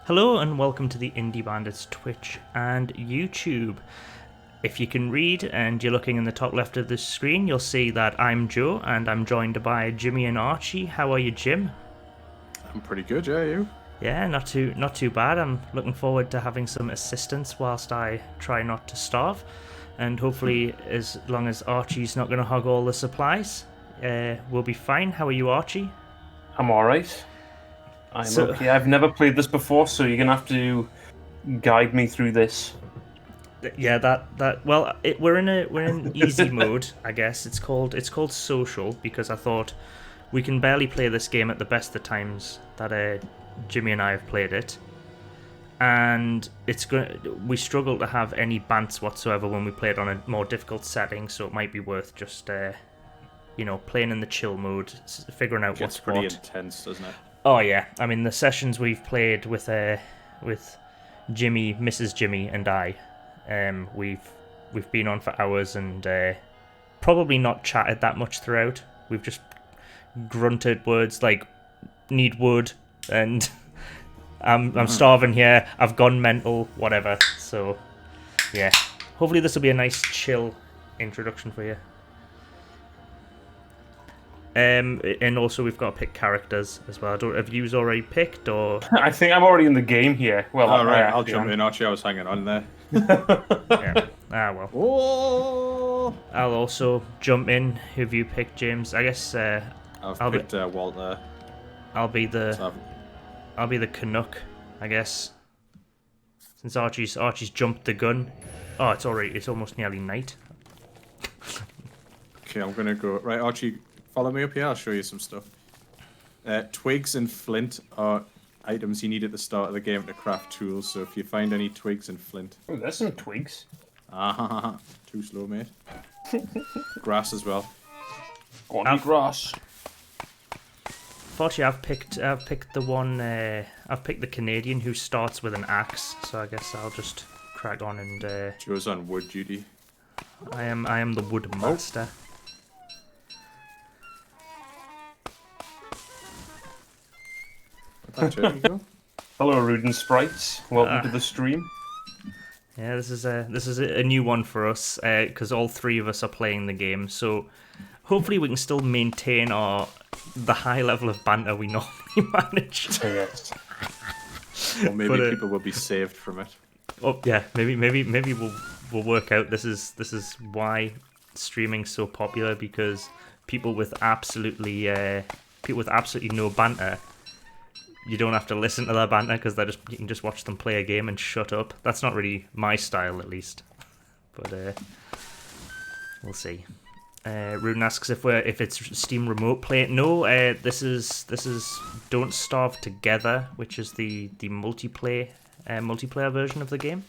Hello and welcome to the Indie Bandits Twitch and YouTube. If you can read and you're looking in the top left of the screen, you'll see that I'm Joe and I'm joined by Jimmy and Archie. How are you, Jim? I'm pretty good, yeah, you? Yeah, not too bad. I'm looking forward to having some assistance whilst I try not to starve. And hopefully, as long as Archie's not going to hog all the supplies, we'll be fine. How are you, Archie? I'm alright. I'm okay. I've never played this before, so you're gonna have to guide me through this. Yeah, we're in easy mode, I guess. It's called social because I thought we can barely play this game at the best of times that Jimmy and I have played it, and we struggle to have any bants whatsoever when we play it on a more difficult setting. So it might be worth just playing in the chill mode, figuring out what's what. It's pretty intense, doesn't it? Oh yeah, I mean the sessions we've played with Jimmy, Mrs. Jimmy, and I, we've been on for hours and probably not chatted that much throughout. We've just grunted words like "need wood" and "I'm starving here. I've gone mental," whatever. So yeah, hopefully this will be a nice chill introduction for you. And also we've got to pick characters as well. Have you already picked or? I think I'm already in the game here. Well, right, I'll jump in. Actually, I was hanging on there. Yeah. Well. Oh! I'll also jump in. Who have you picked, James? I guess I've picked Walter. I'll be the Canuck, I guess. Since Archie's jumped the gun. Oh, it's almost nearly night. Okay, I'm gonna go. Right, Archie, follow me up here. I'll show you some stuff. Twigs and flint are items you need at the start of the game to craft tools. So if you find any twigs and flint, Oh, there's some twigs. Too slow, mate. Grass as well. Go on, grass. Fortunately, I've picked the one. I've picked the Canadian who starts with an axe. So I guess I'll just crack on and. Joe's on wood duty. I am the wood master. There you go. Hello, Rudin Sprites. Welcome to the stream. Yeah, this is a new one for us because all three of us are playing the game. So hopefully we can still maintain the high level of banter we normally manage. Yes. Or maybe people will be saved from it. Oh yeah, maybe we'll work out. This is why streaming's so popular, because people with absolutely no banter. You don't have to listen to their banter because you can just watch them play a game and shut up. That's not really my style, at least. But we'll see. Rune asks if it's Steam Remote Play. No, this is Don't Starve Together, which is the multiplayer version of the game.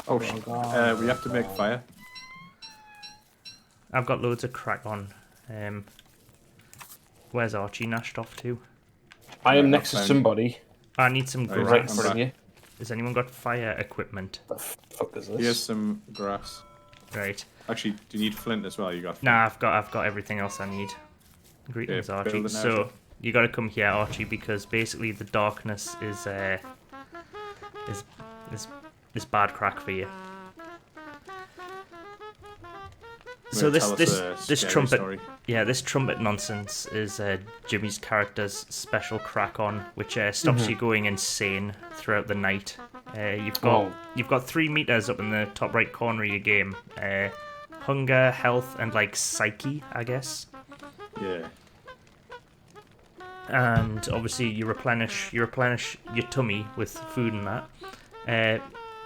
Oh, we have to make fire. I've got loads of crack on. Where's Archie nashed off to? I am next to somebody. I need some grass. Right in front of you. Has anyone got fire equipment? What the fuck is this? Here's some grass. Right. Actually, do you need flint as well? You got flint? Nah, I've got everything else I need. Greetings, Okay, Archie. So you got to come here, Archie, because basically the darkness is bad crack for you. So this trumpet, story. yeah, this trumpet nonsense is Jimmy's character's special crack on, which stops you going insane throughout the night. You've got 3 meters up in the top right corner of your game. Hunger, health, and like psyche, I guess. Yeah. And obviously you replenish your tummy with food and that.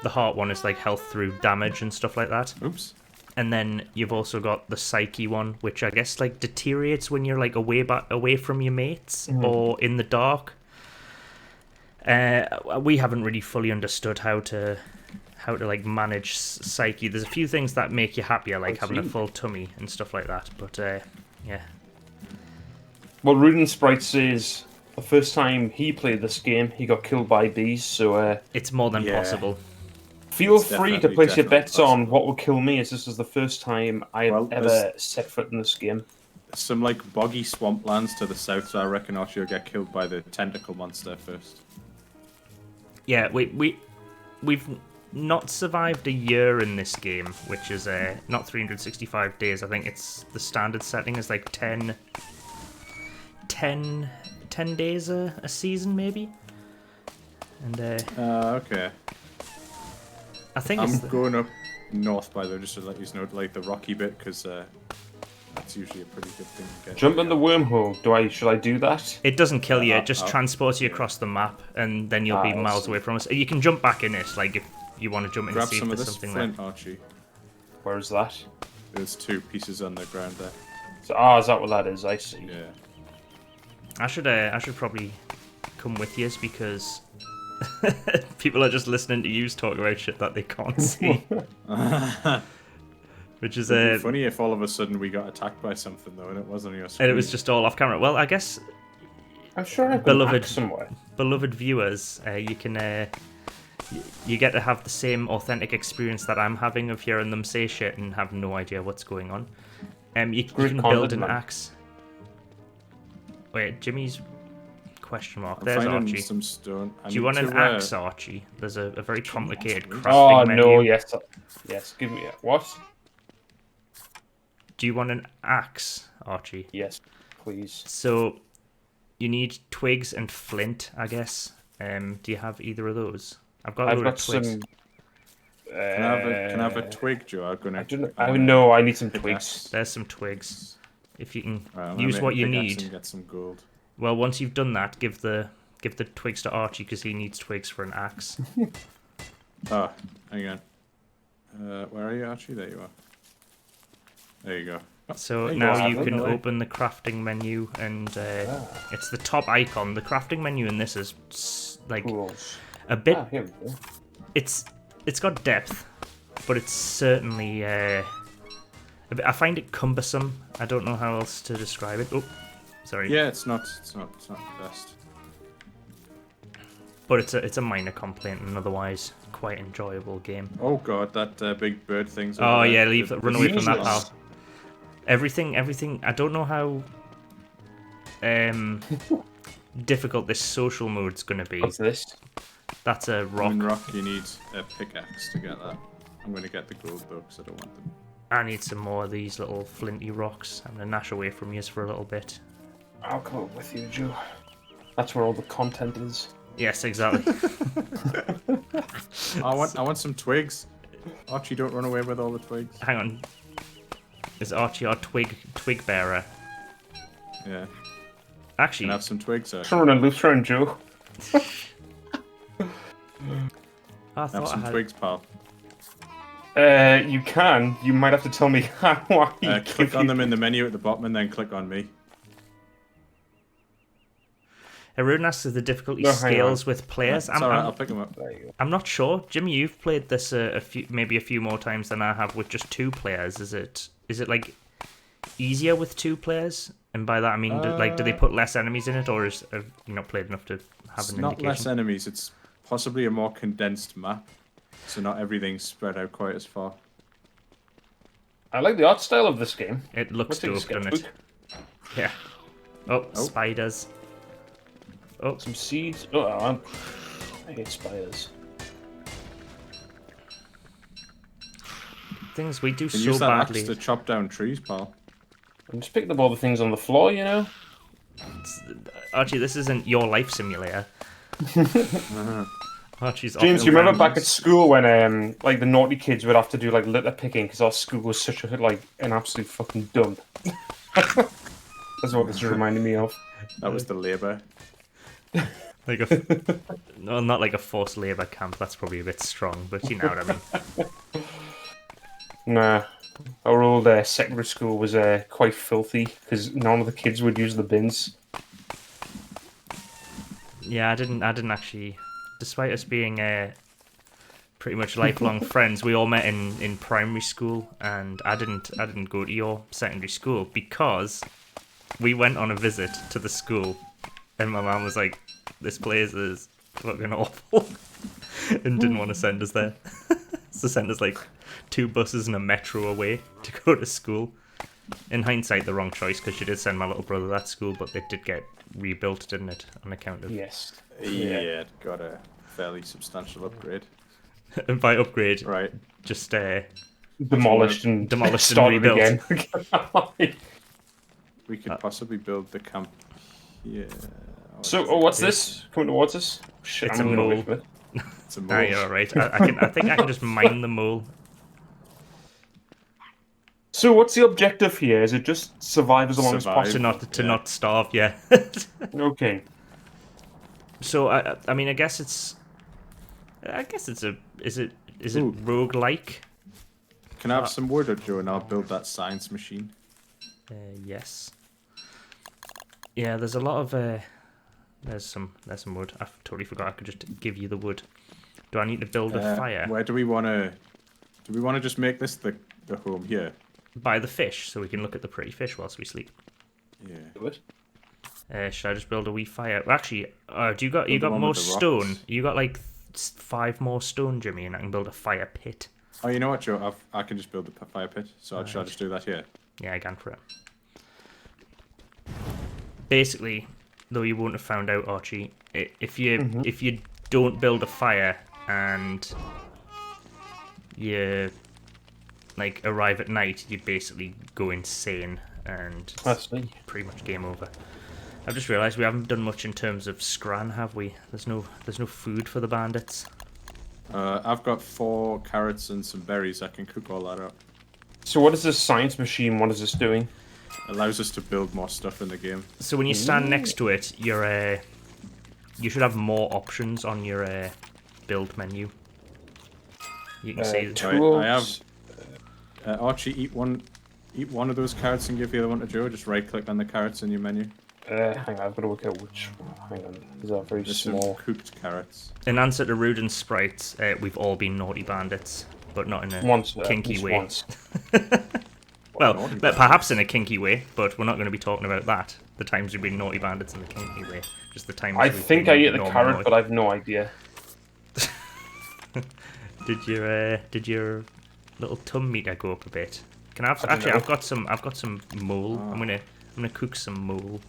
The heart one is like health through damage and stuff like that. Oops. And then you've also got the psyche one, which I guess like deteriorates when you're like away from your mates or in the dark. We haven't really fully understood how to like manage psyche. There's a few things that make you happier, like having a full tummy and stuff like that. But yeah. Well, Rudin Sprite says the first time he played this game, he got killed by bees. So it's more than possible. Feel free to place your bets on what will kill me, as this is the first time I've ever set foot in this game. Some like boggy swamplands to the south, so I reckon Archie will get killed by the tentacle monster first. Yeah, we've not survived a year in this game, which is not 365 days. I think it's the standard setting is like 10 days a season, maybe. And okay. I think I'm going up north, by the way, just to let you know, like the rocky bit, because that's usually a pretty good thing to get. Jump in the wormhole. Should I do that? It doesn't kill you. It just transports you across the map, and then you'll be miles away from us. You can jump back in it, like if you want to jump in and see if there's something there. Grab some of this flint, Archie. Where is that? There's 2 pieces on the ground there. So, is that what that is? I see. Yeah. I should probably come with you because people are just listening to you talk about shit that they can't see. Which is funny if all of a sudden we got attacked by something though, and it wasn't on your screen. And it was just all off camera. Well, I guess. I'm sure I've been hacked somewhere. Beloved viewers, you can you get to have the same authentic experience that I'm having of hearing them say shit and have no idea what's going on. You can build an axe. Wait, Jimmy's question mark. There's Archie. Some stone. Do you want an axe, Archie? There's a very complicated crafting menu. Oh no, yes. Give me what? Do you want an axe, Archie? Yes, please. So you need twigs and flint, I guess. Do you have either of those? I've got twigs. Some. Can I have a twig, Joe? I need some twigs. There's some twigs. If you can use what you need. Get some gold. Well, once you've done that, give the twigs to Archie because he needs twigs for an axe. Oh, hang on. Where are you, Archie? There you are. There you go. So now you can open the crafting menu, and it's the top icon. The crafting menu in this is like a bit. Here we go. It's got depth, but it's certainly. I find it cumbersome. I don't know how else to describe it. Oh, sorry. Yeah, it's not the best. But it's a minor complaint, and otherwise quite enjoyable game. Oh god, that big bird thing's. Oh yeah, run away from that, pal. Everything. I don't know how difficult this social mode's gonna be. What's this? That's a rock. You need a pickaxe to get that. I'm gonna get the gold though, because I don't want them. I need some more of these little flinty rocks. I'm gonna nash away from you for a little bit. I'll come up with you, Joe. That's where all the content is. Yes, exactly. I want some twigs. Archie, don't run away with all the twigs. Hang on. Is Archie our twig bearer? Yeah. Actually, can I have some twigs, sir? Someone in Lutheran, Joe. Have some twigs, pal. You can. You might have to tell me how. Click on them in the menu at the bottom, and then click on me. Arun asks if the difficulty scales with players. I'll pick them up. I'm not sure. Jimmy, you've played this maybe a few more times than I have with just 2 players. Is it like easier with 2 players? And by that I mean, do they put less enemies in it, or have you not played enough to have an indication? Not less enemies. It's possibly a more condensed map, so not everything's spread out quite as far. I like the art style of this game. It looks dope, doesn't it? Yeah. Oh, spiders. Oh, some seeds. Oh, I hate spiders. Things we do can so use that badly. Axe to chop down trees, pal. I'm just picking up all the things on the floor, you know. Archie, this isn't your life simulator. Archie's James, you remember back at school when like the naughty kids would have to do like litter picking because our school was such an absolute fucking dump. That's what this reminded me of. That was the labour. Like no, not like a forced labour camp. That's probably a bit strong, but you know what I mean. Nah, our old secondary school was quite filthy because none of the kids would use the bins. Yeah, I didn't actually. Despite us being pretty much lifelong friends, we all met in primary school, and I didn't go to your secondary school because we went on a visit to the school, and my mum was like, "This place is fucking awful," and didn't want to send us there. So sent us like 2 buses and a metro away to go to school. In hindsight, the wrong choice because she did send my little brother to that school, but it did get rebuilt, didn't it, on account of yes. Yeah, it got fairly substantial upgrade. And by upgrade, Right. just Demolished and Demolished and started rebuilt. again. We could possibly build the camp here. So, what's this coming towards us? Shit, It's I'm a gonna mole. wait for it. It's a Nah, mole. you're alright. I think I can just mine the mole. So, what's the objective here? Is it just survive as long as Survive. possible? To not starve, yeah. Okay. So I mean I guess it's a is it Ooh. roguelike? Can I have some wood, Joe, and I'll build that science machine? Yes. Yeah, there's a lot of there's some wood. I totally forgot I could just give you the wood. Do I need to build a fire? Where do we want to? Do we want to just make this the home here? By the fish, so we can look at the pretty fish whilst we sleep. Yeah. Do it. Should I just build a wee fire? Well, actually, do you got Build the got one more with the stone? rocks. You got like 5 more stone, Jimmy, and I can build a fire pit. Oh, you know what, Joe? I can just build the fire pit. So should I just do that here? Yeah, I can for it. Basically, though you won't have found out, Archie, if you don't build a fire and you like arrive at night, you basically go insane and I it's see. pretty much game over. I've just realised we haven't done much in terms of scran, have we? There's no food for the bandits. I've got 4 carrots and some berries. I can cook all that up. So, what is this science machine? What is this doing? Allows us to build more stuff in the game. So when you stand next to it, you should have more options on your build menu. You can see tools. I have Archie, eat one of those carrots and give the other one to Joe. Just right click on the carrots in your menu. Hang on, I've got to work out which one. Hang on, these are very There's small. some cooked carrots. in answer to Rude and Sprite, we've all been naughty bandits, but not in a Once, kinky just way. once. Well, Naughty but bandits. perhaps in a kinky way, but we're not going to be talking about that. The times we've been naughty bandits in the kinky way, just the times. I we've think been I ate the normal carrot, naughty. but I've no idea. Did your little tum meter go up a bit? Can I have? I don't Actually, know. I've got some mole. Oh. I'm gonna cook some mole.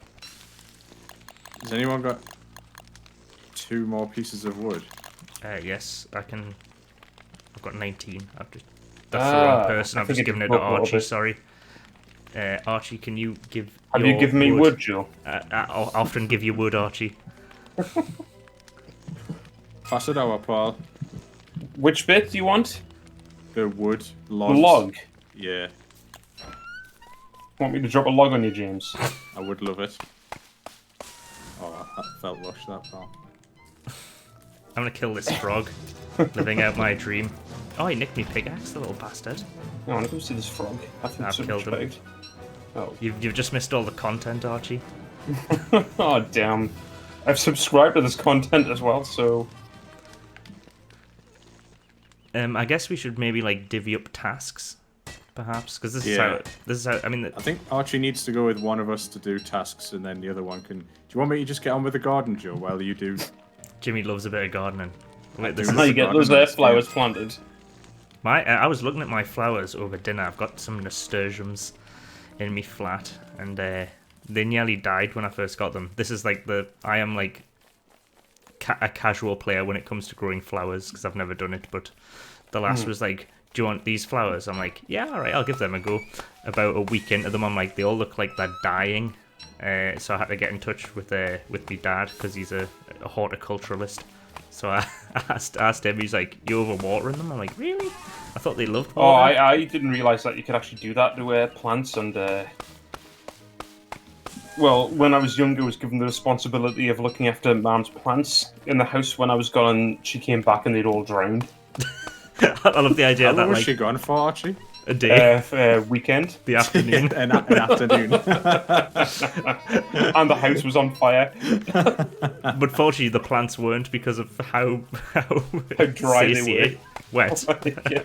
Has anyone got 2 more pieces of wood? Yes, I can. I've got 19. I've just. That's the wrong person. I I've think just it given it to broke a little Archie. bit. Sorry. Archie, can you give? Have you your given me wood, Joe? I'll often give you wood, Archie. Pass it over, Paul. Which bit do you want? The wood The logs. log. Yeah, Want me to drop a log on you, James? I would love it. Oh, that felt rushed, that Paul. I'm gonna kill this frog, living out my dream. Oh, he nicked me pickaxe, the little bastard. No, I want to go see this frog. I think I've so killed him. much Oh. You've just missed all the content, Archie. Oh, damn. I've subscribed to this content as well, so... I guess we should maybe like divvy up tasks, perhaps, because this Yeah. is how. I mean, I think Archie needs to go with one of us to do tasks, and then the other one can. Do you want me to just get on with the garden, Joe, while you do? Jimmy loves a bit of gardening. Wait, this do. is Now you get those garden flowers planted. I was looking at my flowers over dinner. I've got some nasturtiums in me flat, and they nearly died when I first got them. This is like I am like a casual player when it comes to growing flowers because I've never done it. But the last was like, "Do you want these flowers?" I'm like, "Yeah, all right, I'll give them a go." About a week into them, I'm like, they all look like they're dying. So I had to get in touch with my dad because he's a horticulturalist. So I asked him. He's like, "You overwatering them?" I'm like, "Really? I thought they loved Oh, water." I didn't realise that you could actually do that to plants and... Well, when I was younger, I was given the responsibility of looking after Mum's plants in the house. When I was gone, she came back and they'd all drowned. I love the idea How of that, long was like she gone for, Archie? a day, Weekend. the afternoon. An afternoon. And the house was on fire. But fortunately, the plants weren't because of how dry they satiate- wet. Yeah.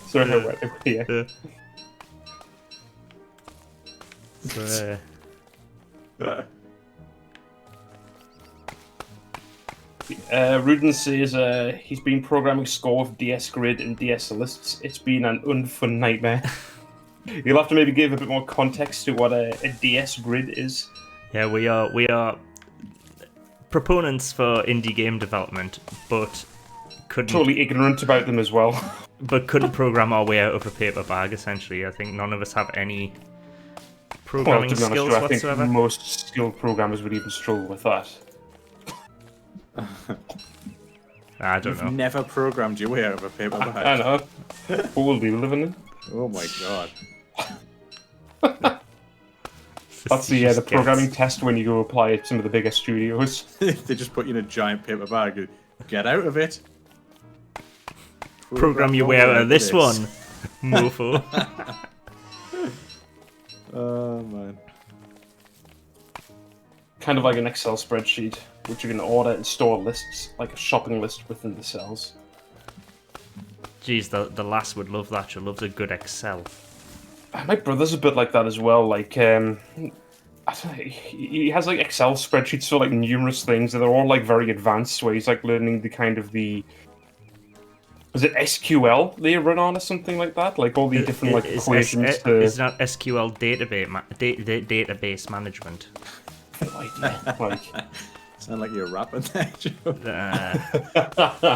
So how wet they were, yeah. So, Rudin says he's been programming score with DS Grid and DS lists. It's been an unfun nightmare. You'll have to maybe give a bit more context to what a DS Grid is. yeah, we are proponents for indie game development, but couldn't Totally ignorant about them as well. couldn't program our way out of a paper bag. Essentially, I think none of us have any Well, programming to be honest, skills I think whatsoever. most skilled programmers would even struggle with that. I don't You've know. never programmed your way out of a paper I bag. know. What world are you living in? Oh my god. That's the programming test when you go apply at some of the bigger studios. They just put you in a giant paper bag. Get out of it. Program your way out of this one, mofo. Oh man. Kind of like an Excel spreadsheet, which you can order and store lists, like a shopping list within the cells. Jeez, the lass would love that. She loves a good Excel. My brother's a bit like that as well. Like, I don't know, he has like Excel spreadsheets for like numerous things, and they're all like very advanced. Where he's like learning the kind of the, is it SQL they run on or something like that? Like all the different like equations. Is that SQL database management? Like, Sound like you're rapping there, Joe.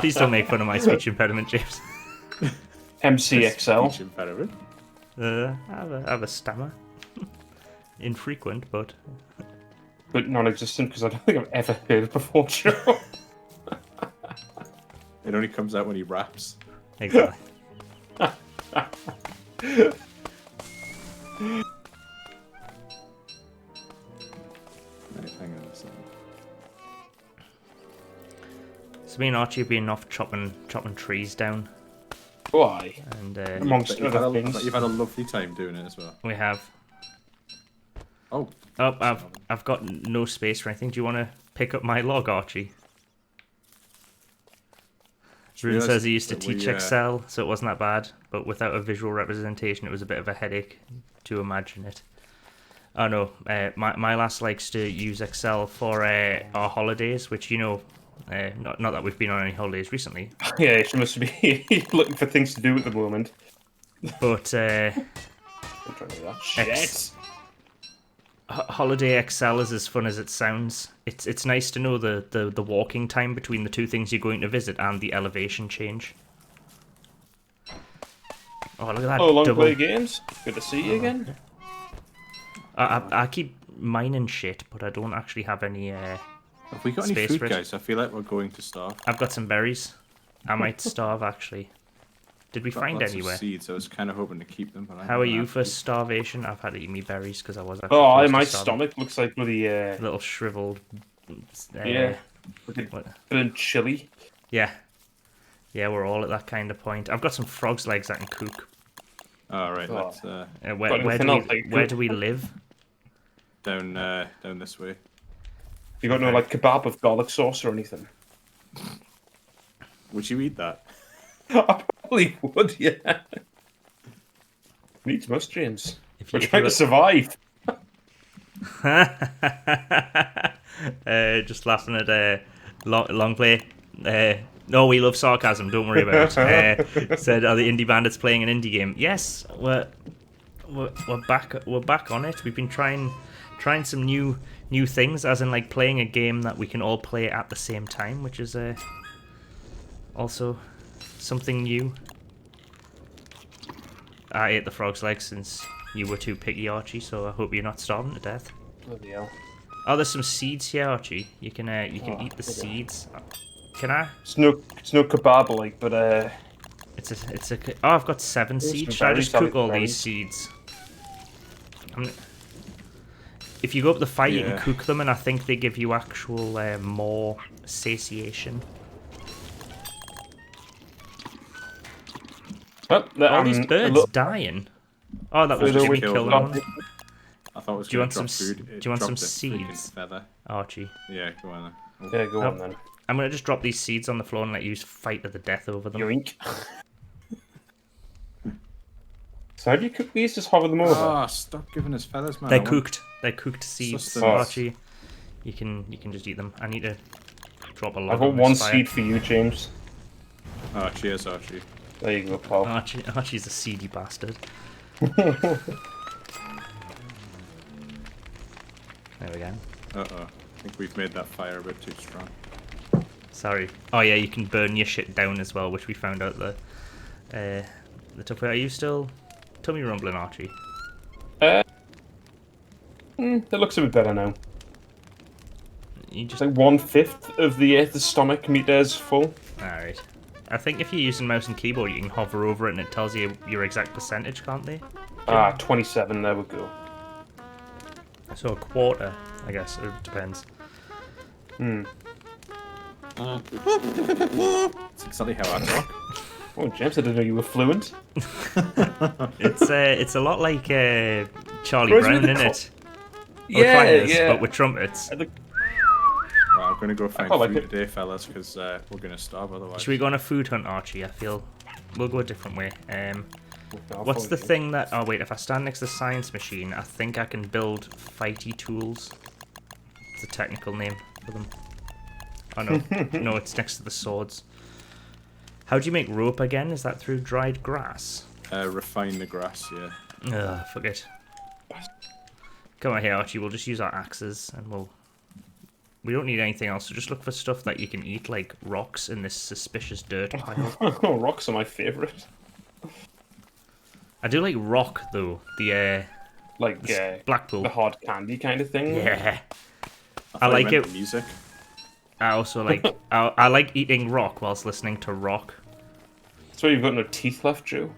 Please don't make fun of my speech impediment, James. MCXL. Speech impediment. I have a stammer. Infrequent, but But non-existent because I don't think I've ever heard it before, Joe. It only comes out when he raps. exactly. Right, hang on a second. So me and Archie have been off chopping trees down, Why? and Amongst But other things. you've had a lovely time doing it as well. we have. Oh, Oh, I've got no space for anything. Do you want to pick up my log, Archie? Ruben says he used to teach Excel, so it wasn't that bad, but without a visual representation, it was a bit of a headache to imagine it. Oh no, my lass likes to use Excel for our holidays, which not that we've been on any holidays recently, Yeah, she must be looking for things to do at the moment. but I'm trying to do that. Shit! holiday Excel is as fun as it sounds. It's nice to know the walking time between the two things you're going to visit and the elevation change. Oh, look at that Oh, long double. play games. Good to see you again. I keep mining shit, but I don't actually have any. have we got any Space food, for it. guys? I feel like we're going to starve. I've got some berries. I might starve actually. Did we Got find lots anywhere? of seeds. I was kind of hoping to keep them, but I How are haven't you had for to. starvation? I've had to eat me berries because I was actually Oh, close to my starving. stomach looks like bloody Little shriveled. yeah, like What? burnt chili. Yeah, we're all at that kind of point. I've got some frog's legs I can cook. All right, Oh. let's Where anything do else we I where cook? do we live? down this way. You got no like kebab with garlic sauce or anything? Would you eat that? I probably would, yeah. Needs must, James. If We're you- if trying you to survive. Just laughing at long play. No, we love sarcasm. Don't worry about it. Said, are the Indie Bandits playing an indie game? Yes, we're back. We're back on it. We've been trying some new things, as in like playing a game that we can all play at the same time, which is also something new. I ate the frog's legs since you were too picky, Archie. So I hope you're not starving to death. Bloody hell. Oh, there's some seeds here, Archie. You can eat the seeds. Can I? It's no kebab like, but It's a. Oh, I've got 7 There's seeds. some Should I just berries, cook all berries. these seeds? If you go up the fire, you can Yeah. cook them, and I think they give you actual more satiation. oh, All these birds dying. Oh, that was Further Jimmy away killing from- one. I thought it was Do you gonna want some drop s- food. do It you want dropped some a freaking seeds? Feather. Archie. Yeah, go on then. Yeah, go on Oh. then. I'm gonna just drop these seeds on the floor and let you fight to the death over them. Yoink. So how do you cook these? Just hover them over? Ah, stop giving us feathers, man. They're I want- cooked. They're cooked seeds, Sustenance. Archie. You can just eat them. I need to drop a lot. I've got one seed for you, James. Oh, cheers, Archie. There you go, pal. Archie's a seedy bastard. There we go. Uh-oh. think we've made that fire a bit too strong. Sorry. Oh yeah, you can burn your shit down as well, which we found out the tough way. Are you still tummy rumbling, Archie? It looks a bit better now. You It's just like 1/5 of the stomach meter is full. alright. I think if you're using mouse and keyboard, you can hover over it and it tells you your exact percentage, can't they? 27. There we go. So a quarter, I guess. It depends. That's exactly how I talk. Oh, James, I didn't know you were fluent. It's a lot like Charlie Whereas Brown, with the isn't co- it? Yeah, Recliners, yeah. but with trumpets. Right, I'm going to go find quite like food it. today, fellas, because we're going to starve otherwise. Should we go on a food hunt, Archie? I feel we'll go a different way. I'll What's follow the you. thing that? Oh wait, if I stand next to the science machine, I think I can build fighty tools. It's a technical name for them. Oh no, no, it's next to the swords. How do you make rope again? Is that through dried grass? Refine the grass, yeah. Ugh, fuck it. Come on here, Archie. We'll just use our axes and we don't need anything else. So just look for stuff that you can eat, like rocks in this suspicious dirt pile. Oh, rocks are my favourite. I do like rock though. The Like Blackpool. the hard candy kind of thing. Yeah. I thought you like meant it. the music. I also like I like eating rock whilst listening to rock. So you've got no teeth left, Joe.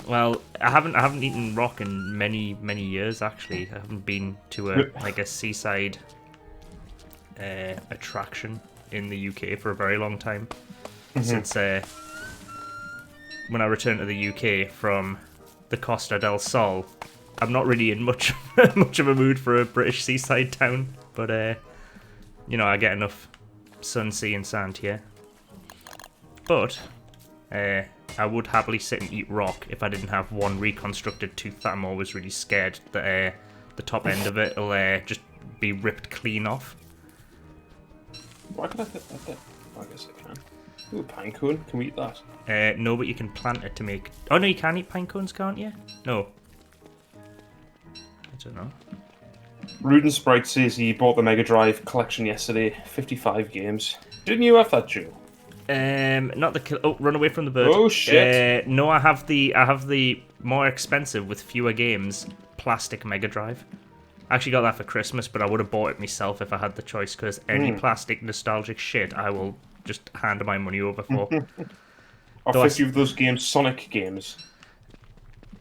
Well, I haven't eaten rock in many years actually. I haven't been to a seaside attraction in the UK for a very long time. Since when I returned to the UK from the Costa del Sol, I'm not really in much of a mood for a British seaside town, but you know, I get enough sun, sea, and sand here. But I would happily sit and eat rock if I didn't have one reconstructed tooth that I'm always really scared that the top end of it will just be ripped clean off. Why could I fit that there? I guess I can. Ooh, pine cone. Can we eat that? No, but you can plant it to make... Oh, no, you can eat pine cones, can't you? No. I don't know. Ruden Sprite says he bought the Mega Drive collection yesterday. 55 games. Didn't you have that, Joe? Not the... Oh, run away from the bird. Oh, shit. No, I have the more expensive with fewer games plastic Mega Drive. I actually got that for Christmas, but I would have bought it myself if I had the choice, because any plastic nostalgic shit I will just hand my money over for. Are Though 50 of those games Sonic games?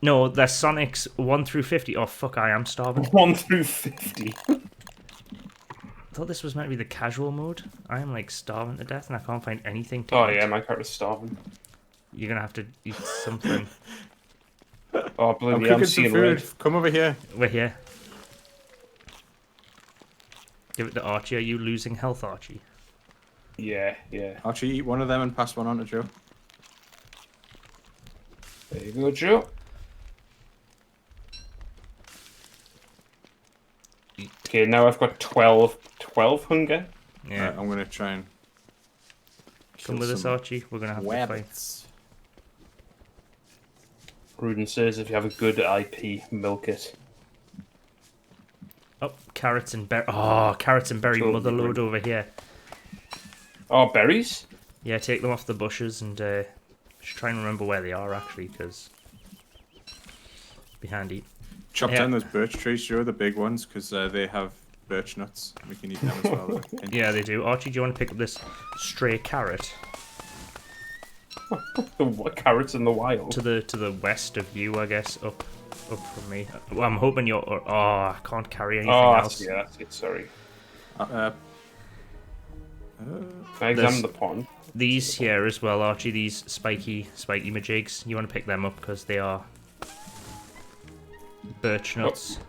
No, they're Sonic's 1 through 50. Oh, fuck, I am starving. 1 through 50. I thought this was meant to be the casual mode. I am, like, starving to death, and I can't find anything to Oh eat. yeah, my character's starving. You're gonna have to eat something. Oh, I'm bloody cooking I'm some seeing food. red. Come over here. We're here. Give it to Archie. Are you losing health, Archie? Yeah, yeah. Archie, eat one of them and pass one on to Joe. There you go, Joe. Okay, now I've got 12 hunger. Yeah. I'm going to try and Come kill with us, some Archie. We're gonna have to fight. rabbits. Ruden says if you have a good IP, milk it. Oh, carrots and berry. Oh, carrots and berry Totally motherload different. over here. Oh, berries? Yeah, take them off the bushes and just try and remember where they are actually, because be handy. Chop Yeah. down those birch trees, Joe, the big ones, because they have birch nuts. We can eat them as well. Yeah, they do. Archie, do you want to pick up this stray carrot What carrots in the wild? to the west of you? I guess up from me. Well, I'm hoping you're. Oh, I can't carry anything Oh, else. that's it, sorry. Uh, Can I examine the pond? These here as well, Archie. These spiky majigs. You want to pick them up because they are birch nuts.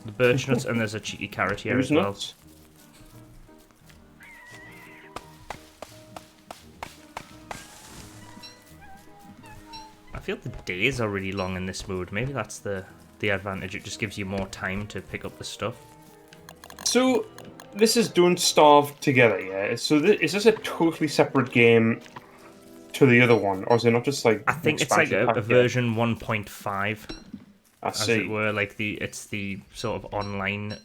The birch nuts, and there's a cheeky carrot here Who's as well. nuts? I feel the days are really long in this mode. Maybe that's the advantage. It just gives you more time to pick up the stuff. So, this is Don't Starve Together, yeah? So, is this a totally separate game to the other one? Or is it not just like. I think it's like a version 1.5, I as see. it were. Like it's the sort of online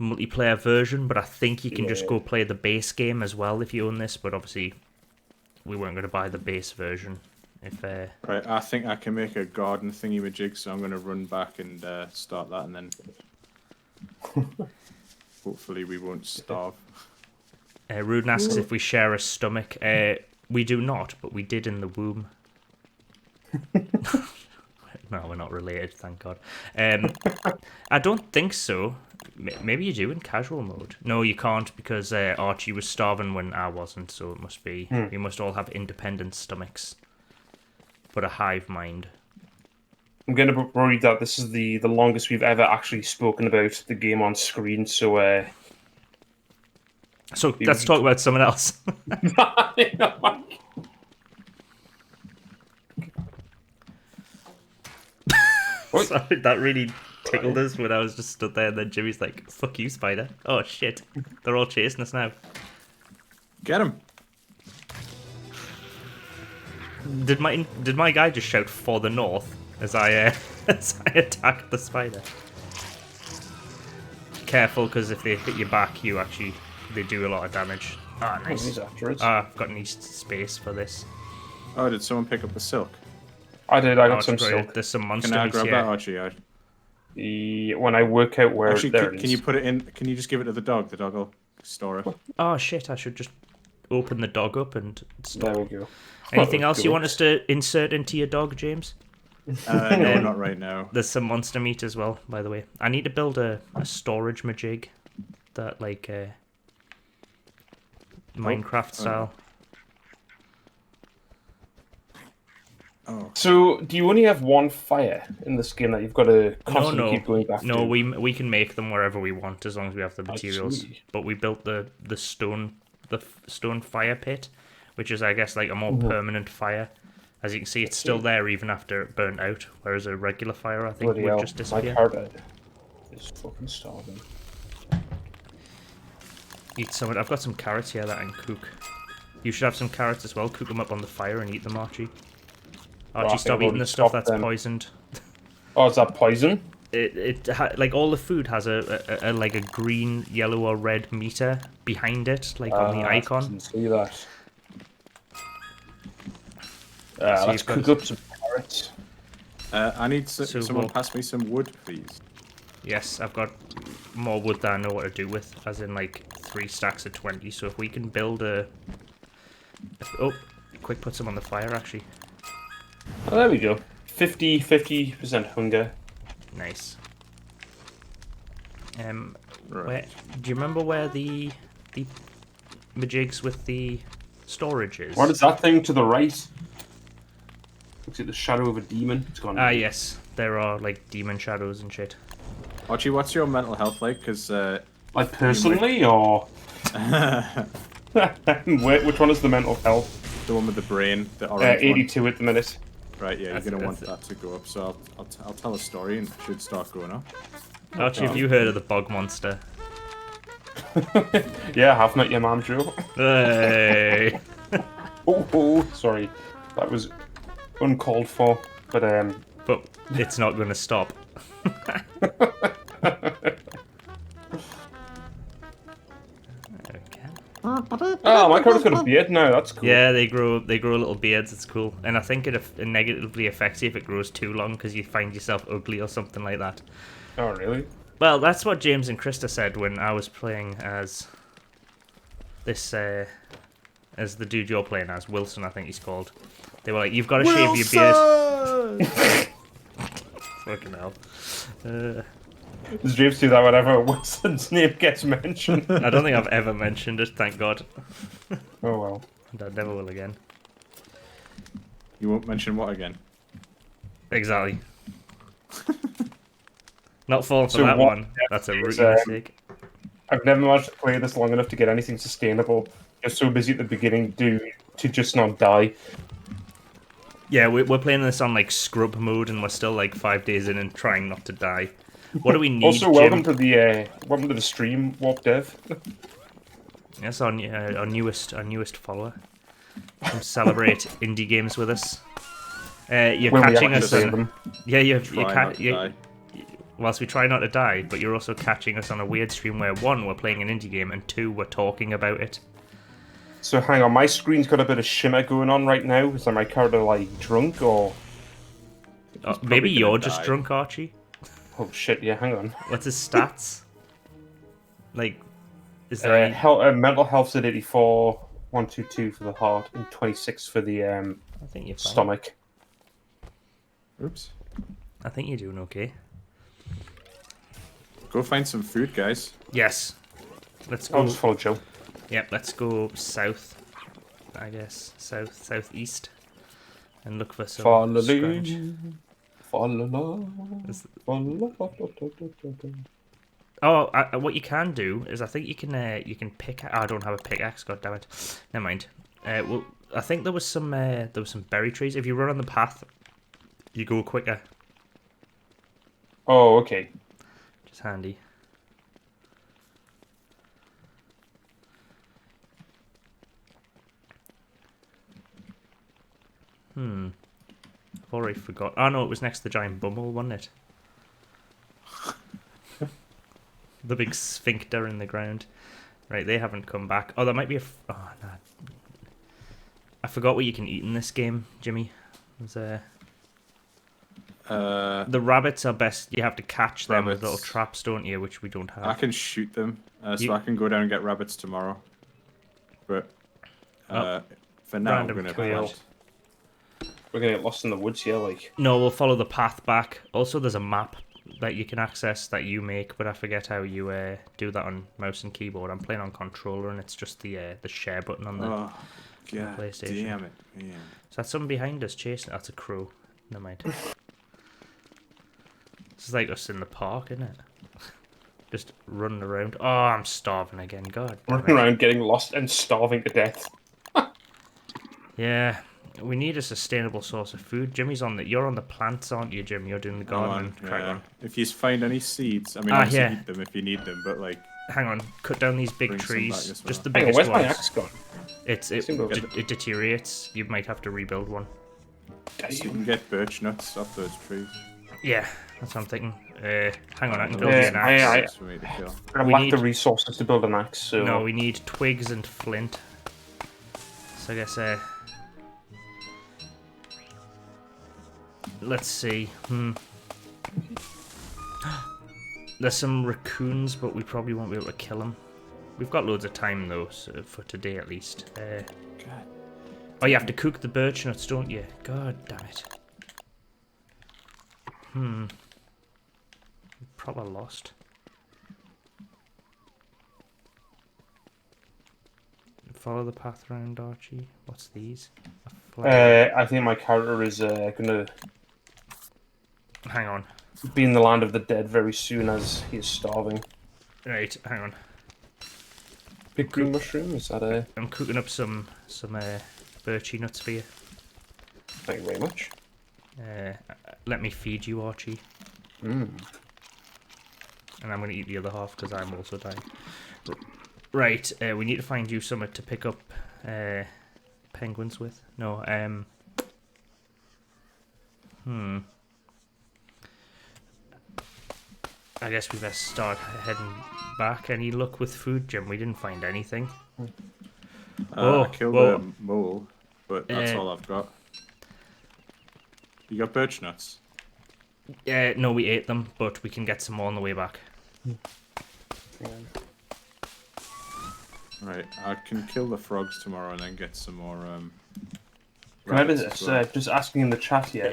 multiplayer version, but I think you can just Yeah. go play the base game as well if you own this. But obviously, we weren't going to buy the base version. If Right, I think I can make a garden thingy with jig, so I'm going to run back and start that, and then hopefully we won't starve. Ruden asks if we share a stomach. We do not, but we did in the womb. No, we're not related, thank God. I don't think so. Maybe you do in casual mode. No, you can't because Archie was starving when I wasn't, so it must be. We must all have independent stomachs, but a hive mind. I'm getting a bit worried that this is the longest we've ever actually spoken about the game on screen, so... So let's talk about someone else. Sorry, that really tickled us when I was just stood there, and then Jimmy's like, "Fuck you, spider!" Oh shit, they're all chasing us now. Get him! Did my guy just shout for the north as I as I attacked the spider? Careful, because if they hit your back, they do a lot of damage. Ah, nice. He's after it. I've got an space for this. Oh, did someone pick up the silk? I did. I got Oh, some it's great. silk. There's some monster Can I meat grab here. that, Archie? When I work out where Actually, there can you put it in? Can you just give it to the dog? The dog will store it. Oh shit! I should just open the dog up and stop. There we go. Anything else you want us to insert into your dog, James? No, not right now. There's some monster meat as well, by the way. I need to build a storage majig that Minecraft style. Oh. So, do you only have one fire in this game that you've got to constantly keep going back to? No, we can make them wherever we want as long as we have the I materials. see. But we built the stone fire pit, which is I guess like a more permanent fire. As you can see, it's still there even after it burnt out, whereas a regular fire I think Bloody would hell, just my disappear. carpet is fucking starving. Eat some. I've got some carrots here that I can cook. You should have some carrots as well. Cook them up on the fire and eat them, Archie. Archie, Right, stop I've eating the already stuff stopped that's them. poisoned. Oh, is that poison? Like all the food has a like a green, yellow, or red meter behind it, like on the I icon. didn't see that. So Let's you've got- cook up some carrots. I need So someone what- pass me some wood, please. Yes, I've got more wood that I know what to do with, as in like 3 stacks of 20. So if we can build oh, quick, put some on the fire actually. Oh, there we go. 50% hunger. Nice. Right. Where do you remember where the majigs with the storage is? What is that thing to the right? Looks like the shadow of a demon. It's gone. Ah, yes, there are like demon shadows and shit. Archie, what's your mental health like? Because Like personally, or which one is the mental health? the one with the brain, the orange one. 82 at the minute. Right, yeah, you're That's- gonna want that's that to go up. So I'll tell a story and it should start going up. Archie, have you heard of the bog monster? Yeah, I have met your mum, Joe. Hey! Oh, sorry, that was uncalled for. But But it's not going to stop. Okay. oh, my character's got a beard now. That's cool. Yeah, they grow little beards. It's cool, and I think it negatively affects you if it grows too long because you find yourself ugly or something like that. Oh, really? Well, that's what James and Krista said when I was playing as this as the dude you're playing as, Wilson, I think he's called. They were like, "You've got to shave your beard." Fucking hell. Does James do that whenever Wilson's name gets mentioned? I don't think I've ever mentioned it. Thank God. Oh well. And I never will again. You won't mention what again? Exactly. Not falling for So that what- one. That's a rookie um, mistake. I've never managed to play this long enough to get anything sustainable. You're so busy at the beginning to just not die. Yeah, we're playing this on like scrub mode, and we're still like 5 days in and trying not to die. What do we need? Also, Jim? welcome to the stream, Warp Dev. Yes, our newest follower. Come celebrate indie games with us. You're When we catching actually us. play On, them. yeah, you're Try not to you die. whilst we try not to die, but you're also catching us on a weird stream where 1, we're playing an indie game, and 2, we're talking about it. So hang on, my screen's got a bit of shimmer going on right now. Is my character like drunk or? Maybe you're gonna just die. drunk, Archie. Oh shit! Yeah, hang on. What's his stats? Like, is there any... mental health's at 84, 122 for the heart, and 26 for the I think you're fine. stomach. Oops. I think you're doing okay. Go find some food, guys. Yes. Let's I'll go. just follow Joe. Yep, let's go south. I guess southeast, and look for some scrounge. Oh, what you can do is I think you can pick. Oh, I don't have a pickaxe. God damn it. Never mind. Well, I think there was some berry trees. If you run on the path, you go quicker. Oh, okay. Just handy. I've already forgot. Oh no, it was next to the giant bumble, wasn't it? The big sphincter in the ground. Right, they haven't come back. Oh, there might be a... Oh, no. I forgot what you can eat in this game, Jimmy. There's the rabbits are best. You have to catch them with little traps, don't you? Which we don't have. I can shoot them, so I can go down and get rabbits tomorrow. But for now, I'm Random gonna kill. plant. We're gonna get lost in the woods here, like. No, we'll follow the path back. Also, there's a map that you can access that you make, but I forget how you do that on mouse and keyboard. I'm playing on controller, and it's just the share button on the, Oh, God PlayStation. damn it, man. Is that someone behind us chasing? That's a crow. Never mind. This is like us in the park, isn't it? Just running around. Oh, I'm starving again. God. damn Running it. around getting lost and starving to death. Yeah, we need a sustainable source of food. Jimmy's on the. You're on the plants, aren't you, Jim? You're doing the gardening. Crack on. If you find any seeds, I mean, obviously yeah. eat them if you need them, but like, Hang on. Cut down these big Bring some trees. back as well. Just the Hang on, biggest where's my ones. axe gone? It deteriorates. You might have to rebuild one. you can get birch nuts off those trees. Yeah, that's what I'm thinking. Hang on, I can build you an I- axe. For me to kill. I We lack need- the resources to build an axe, so... No, we need twigs and flint. So I guess, let's see. There's some raccoons, but we probably won't be able to kill them. We've got loads of time, though, so for today at least. God. Oh, you have to cook the birch nuts, don't you? God damn it. Proper lost. Follow the path round, Archie. What's these? A flag. I think my character is gonna Hang on. be in the land of the dead very soon as he is starving. Right, hang on. Big green mushroom, is that a... I'm cooking up some birchy nuts for you. Thank you very much. Let me feed you, Archie. And I'm going to eat the other half because I'm also dying. Right, we need to find you somewhere to pick up penguins with. No, I guess we best start heading back. Any luck with food, Jim? We didn't find anything. I killed a mole, but that's all I've got. You got birch nuts? No, we ate them, but we can get some more on the way back. Right, I can kill the frogs tomorrow and then get some more. Can I rabbits as well. just asking in the chat here?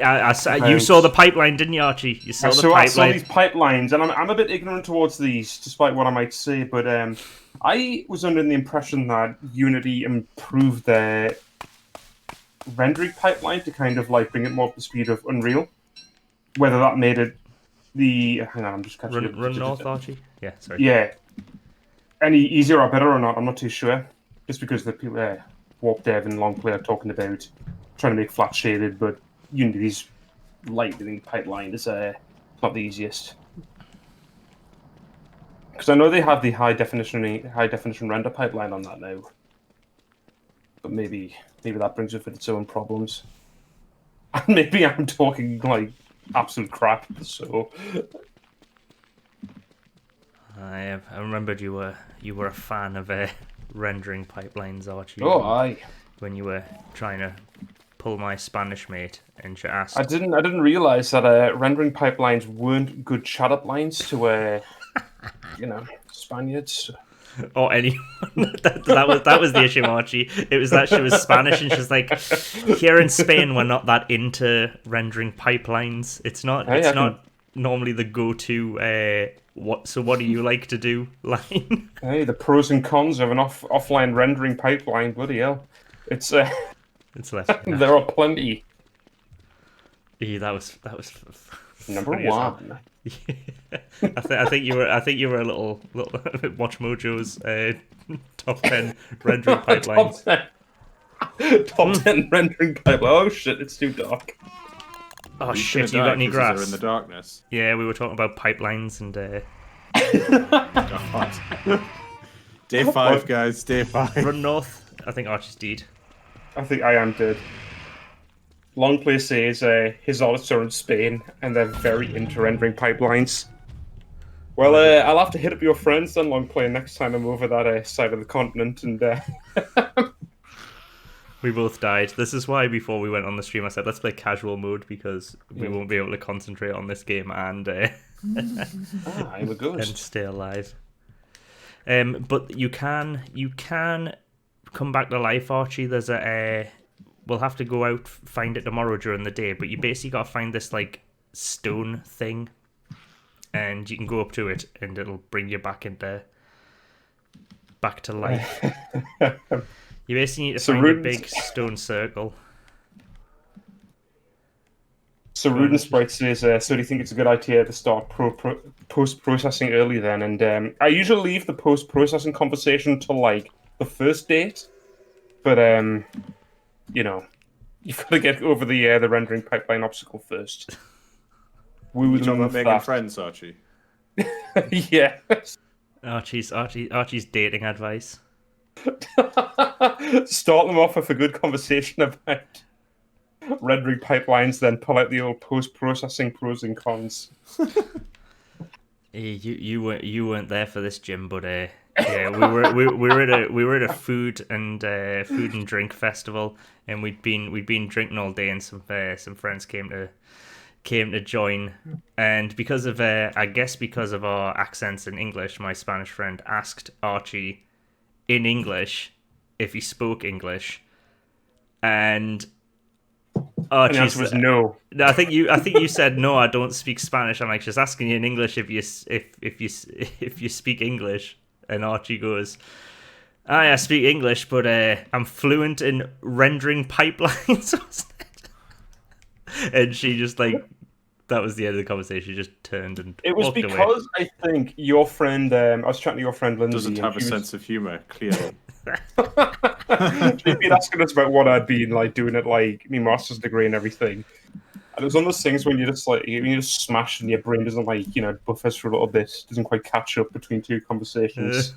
You saw the pipeline, didn't you, Archie? You saw the I saw pipeline. these pipelines, and I'm a bit ignorant towards these, despite what I might say, but I was under the impression that Unity improved their rendering pipeline to kind of like bring it more up to the speed of Unreal. Whether that made it hang on, I'm just catching up. Run north, Archie? Yeah, sorry. Yeah. Any easier or better or not, I'm not too sure. Just because the people Warp Dev and Longplay are talking about trying to make flat shaded, but Unity's lightning pipeline is not the easiest. Because I know they have the high definition render pipeline on that now. But maybe that brings with it its own problems. And maybe I'm talking like absolute crap, so I remembered you were a fan of rendering pipelines, Archie. Oh, aye. When you were trying to pull my Spanish mate, and she asked. I didn't realize that rendering pipelines weren't good chat up lines to Spaniards. Or anyone. that was the issue, Archie. It was that she was Spanish, and she's like, here in Spain, we're not that into rendering pipelines. It's not. Hey, It's not normally the go-to. What do you like to do? Line. Hey, the pros and cons of an offline rendering pipeline. Bloody hell! It's It's less. there are plenty. Yeah, that was Number funny as hell. one. I think you were a little Watch Mojo's top 10 rendering pipelines. Top 10 rendering pipeline. Oh shit! It's too dark. Oh These shit! gonna You die got any 'cause grass? they're in the darkness. Yeah, we were talking about pipelines and. God. Day 5, guys. Day 5. Run north. I think Archie's dead. I think I am dead. Longplay says his audits are in Spain and they're very into rendering pipelines. Well, I'll have to hit up your friends then, Longplay, next time I'm over that side of the continent. And We both died. This is why before we went on the stream I said let's play casual mode because we won't be able to concentrate on this game and I'm a ghost. and stay alive. But you can come back to life, Archie. There's we'll have to go out find it tomorrow during the day. But you basically got to find this like stone thing, and you can go up to it, and it'll bring you back to life. You basically need to find a big stone circle. So Ruden Sprite says, so do you think it's a good idea to start post-processing early then? And I usually leave the post-processing conversation to like the first date, but you've got to get over the rendering pipeline obstacle first. We You would talking about move making that. friends, Archie? Yeah. Archie's dating advice. Start them off with a good conversation about rendering pipelines, then pull out the old post-processing pros and cons. Hey, you weren't there for this, Jim, but yeah, we were at a food and drink festival, and we'd been drinking all day, and some friends came to join, and because of our accents in English, my Spanish friend asked Archie in English if he spoke English, and And the answer was no. No, I think you said no. I don't speak Spanish. I'm like just asking you in English if you speak English, and Archie goes, I speak English, but I'm fluent in rendering pipelines. And she just like that was the end of the conversation. She just turned and It was walked because away. I think your friend, I was chatting to your friend Lindsay. Doesn't have a sense of humour, clearly. She'd been asking us about what I'd been like doing at like my master's degree and everything. And it was one of those things when you just smash and your brain doesn't buffers for a little bit, doesn't quite catch up between two conversations.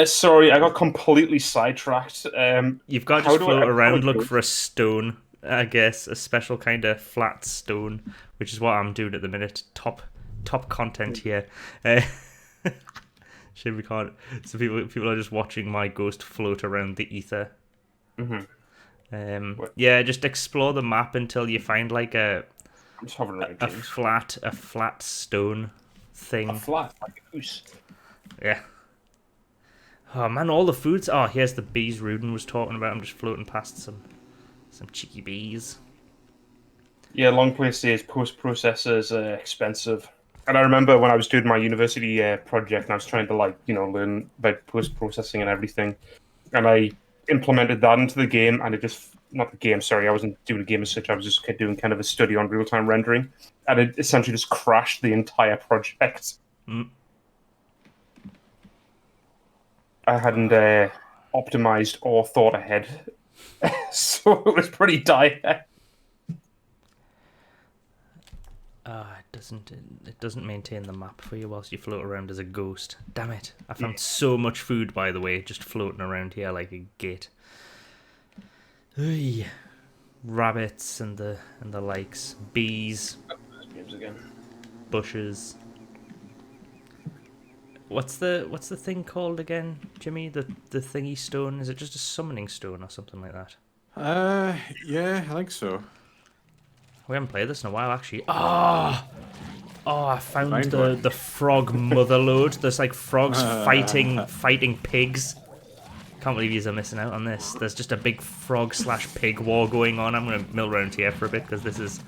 Sorry, I got completely sidetracked. You've got to just float around, look for a stone. I guess a special kind of flat stone, which is what I'm doing at the minute. Top content here. Shame we can't. So people are just watching my ghost float around the ether. Mm-hmm. Yeah, just explore the map until you find like I'm just hovering around a flat stone thing. A flat, like a goose. Yeah. Oh man, all the foods. Oh, here's the bees Ruden was talking about. I'm just floating past some cheeky bees. Yeah, long play says post-processors are expensive. And I remember when I was doing my university project and I was trying to learn about post-processing and everything. And I implemented that into the game and it just, not the game, sorry, I wasn't doing a game as such, I was just doing kind of a study on real-time rendering. And it essentially just crashed the entire project. I hadn't optimized or thought ahead. So it was pretty dire. It doesn't maintain the map for you whilst you float around as a ghost. Damn it! I found so much food, by the way, just floating around here like a gate. Oy. Rabbits and the likes, bees, Games again. bushes. What's the thing called again, Jimmy? The thingy stone? Is it just a summoning stone or something like that? Yeah, I think so. We haven't played this in a while, actually. Oh, I found Find one. the frog motherlode. There's like frogs fighting pigs. Can't believe you're missing out on this. There's just a big frog/pig war going on. I'm gonna mill around here for a bit because this is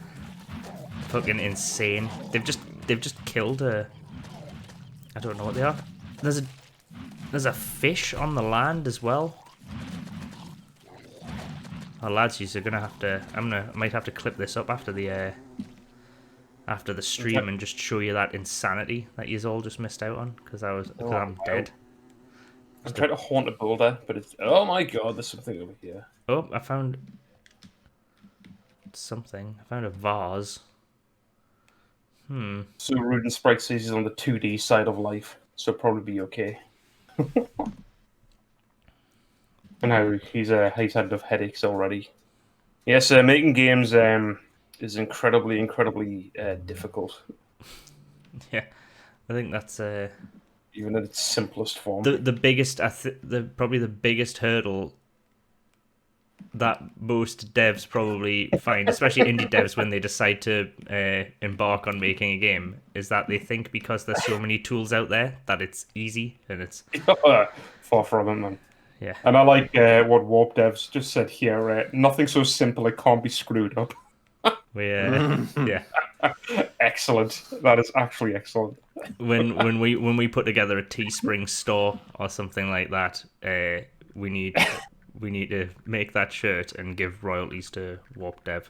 fucking insane. They've just killed a. I don't know what they are. There's a fish on the land as well. Oh, lads, you're gonna have to. I might have to clip this up after the stream and just show you that insanity that you's all just missed out on because I'm dead. I'm trying to haunt a boulder, but it's... Oh my god, there's something over here. Oh, I found something. I found a vase. So Rudin Sprite says he's on the 2D side of life, so probably be okay. And now he's had enough headaches already. Yes, making games is incredibly difficult. Yeah, I think that's even in its simplest form. The biggest probably the biggest hurdle that most devs probably find, especially indie devs when they decide to embark on making a game, is that they think because there's so many tools out there that it's easy and it's far from it, man. Yeah. And I like what Warp Devs just said here. Nothing so simple it can't be screwed up. Yeah. Excellent. That is actually excellent. When we put together a Teespring store or something like that, we need to make that shirt and give royalties to Warp Dev.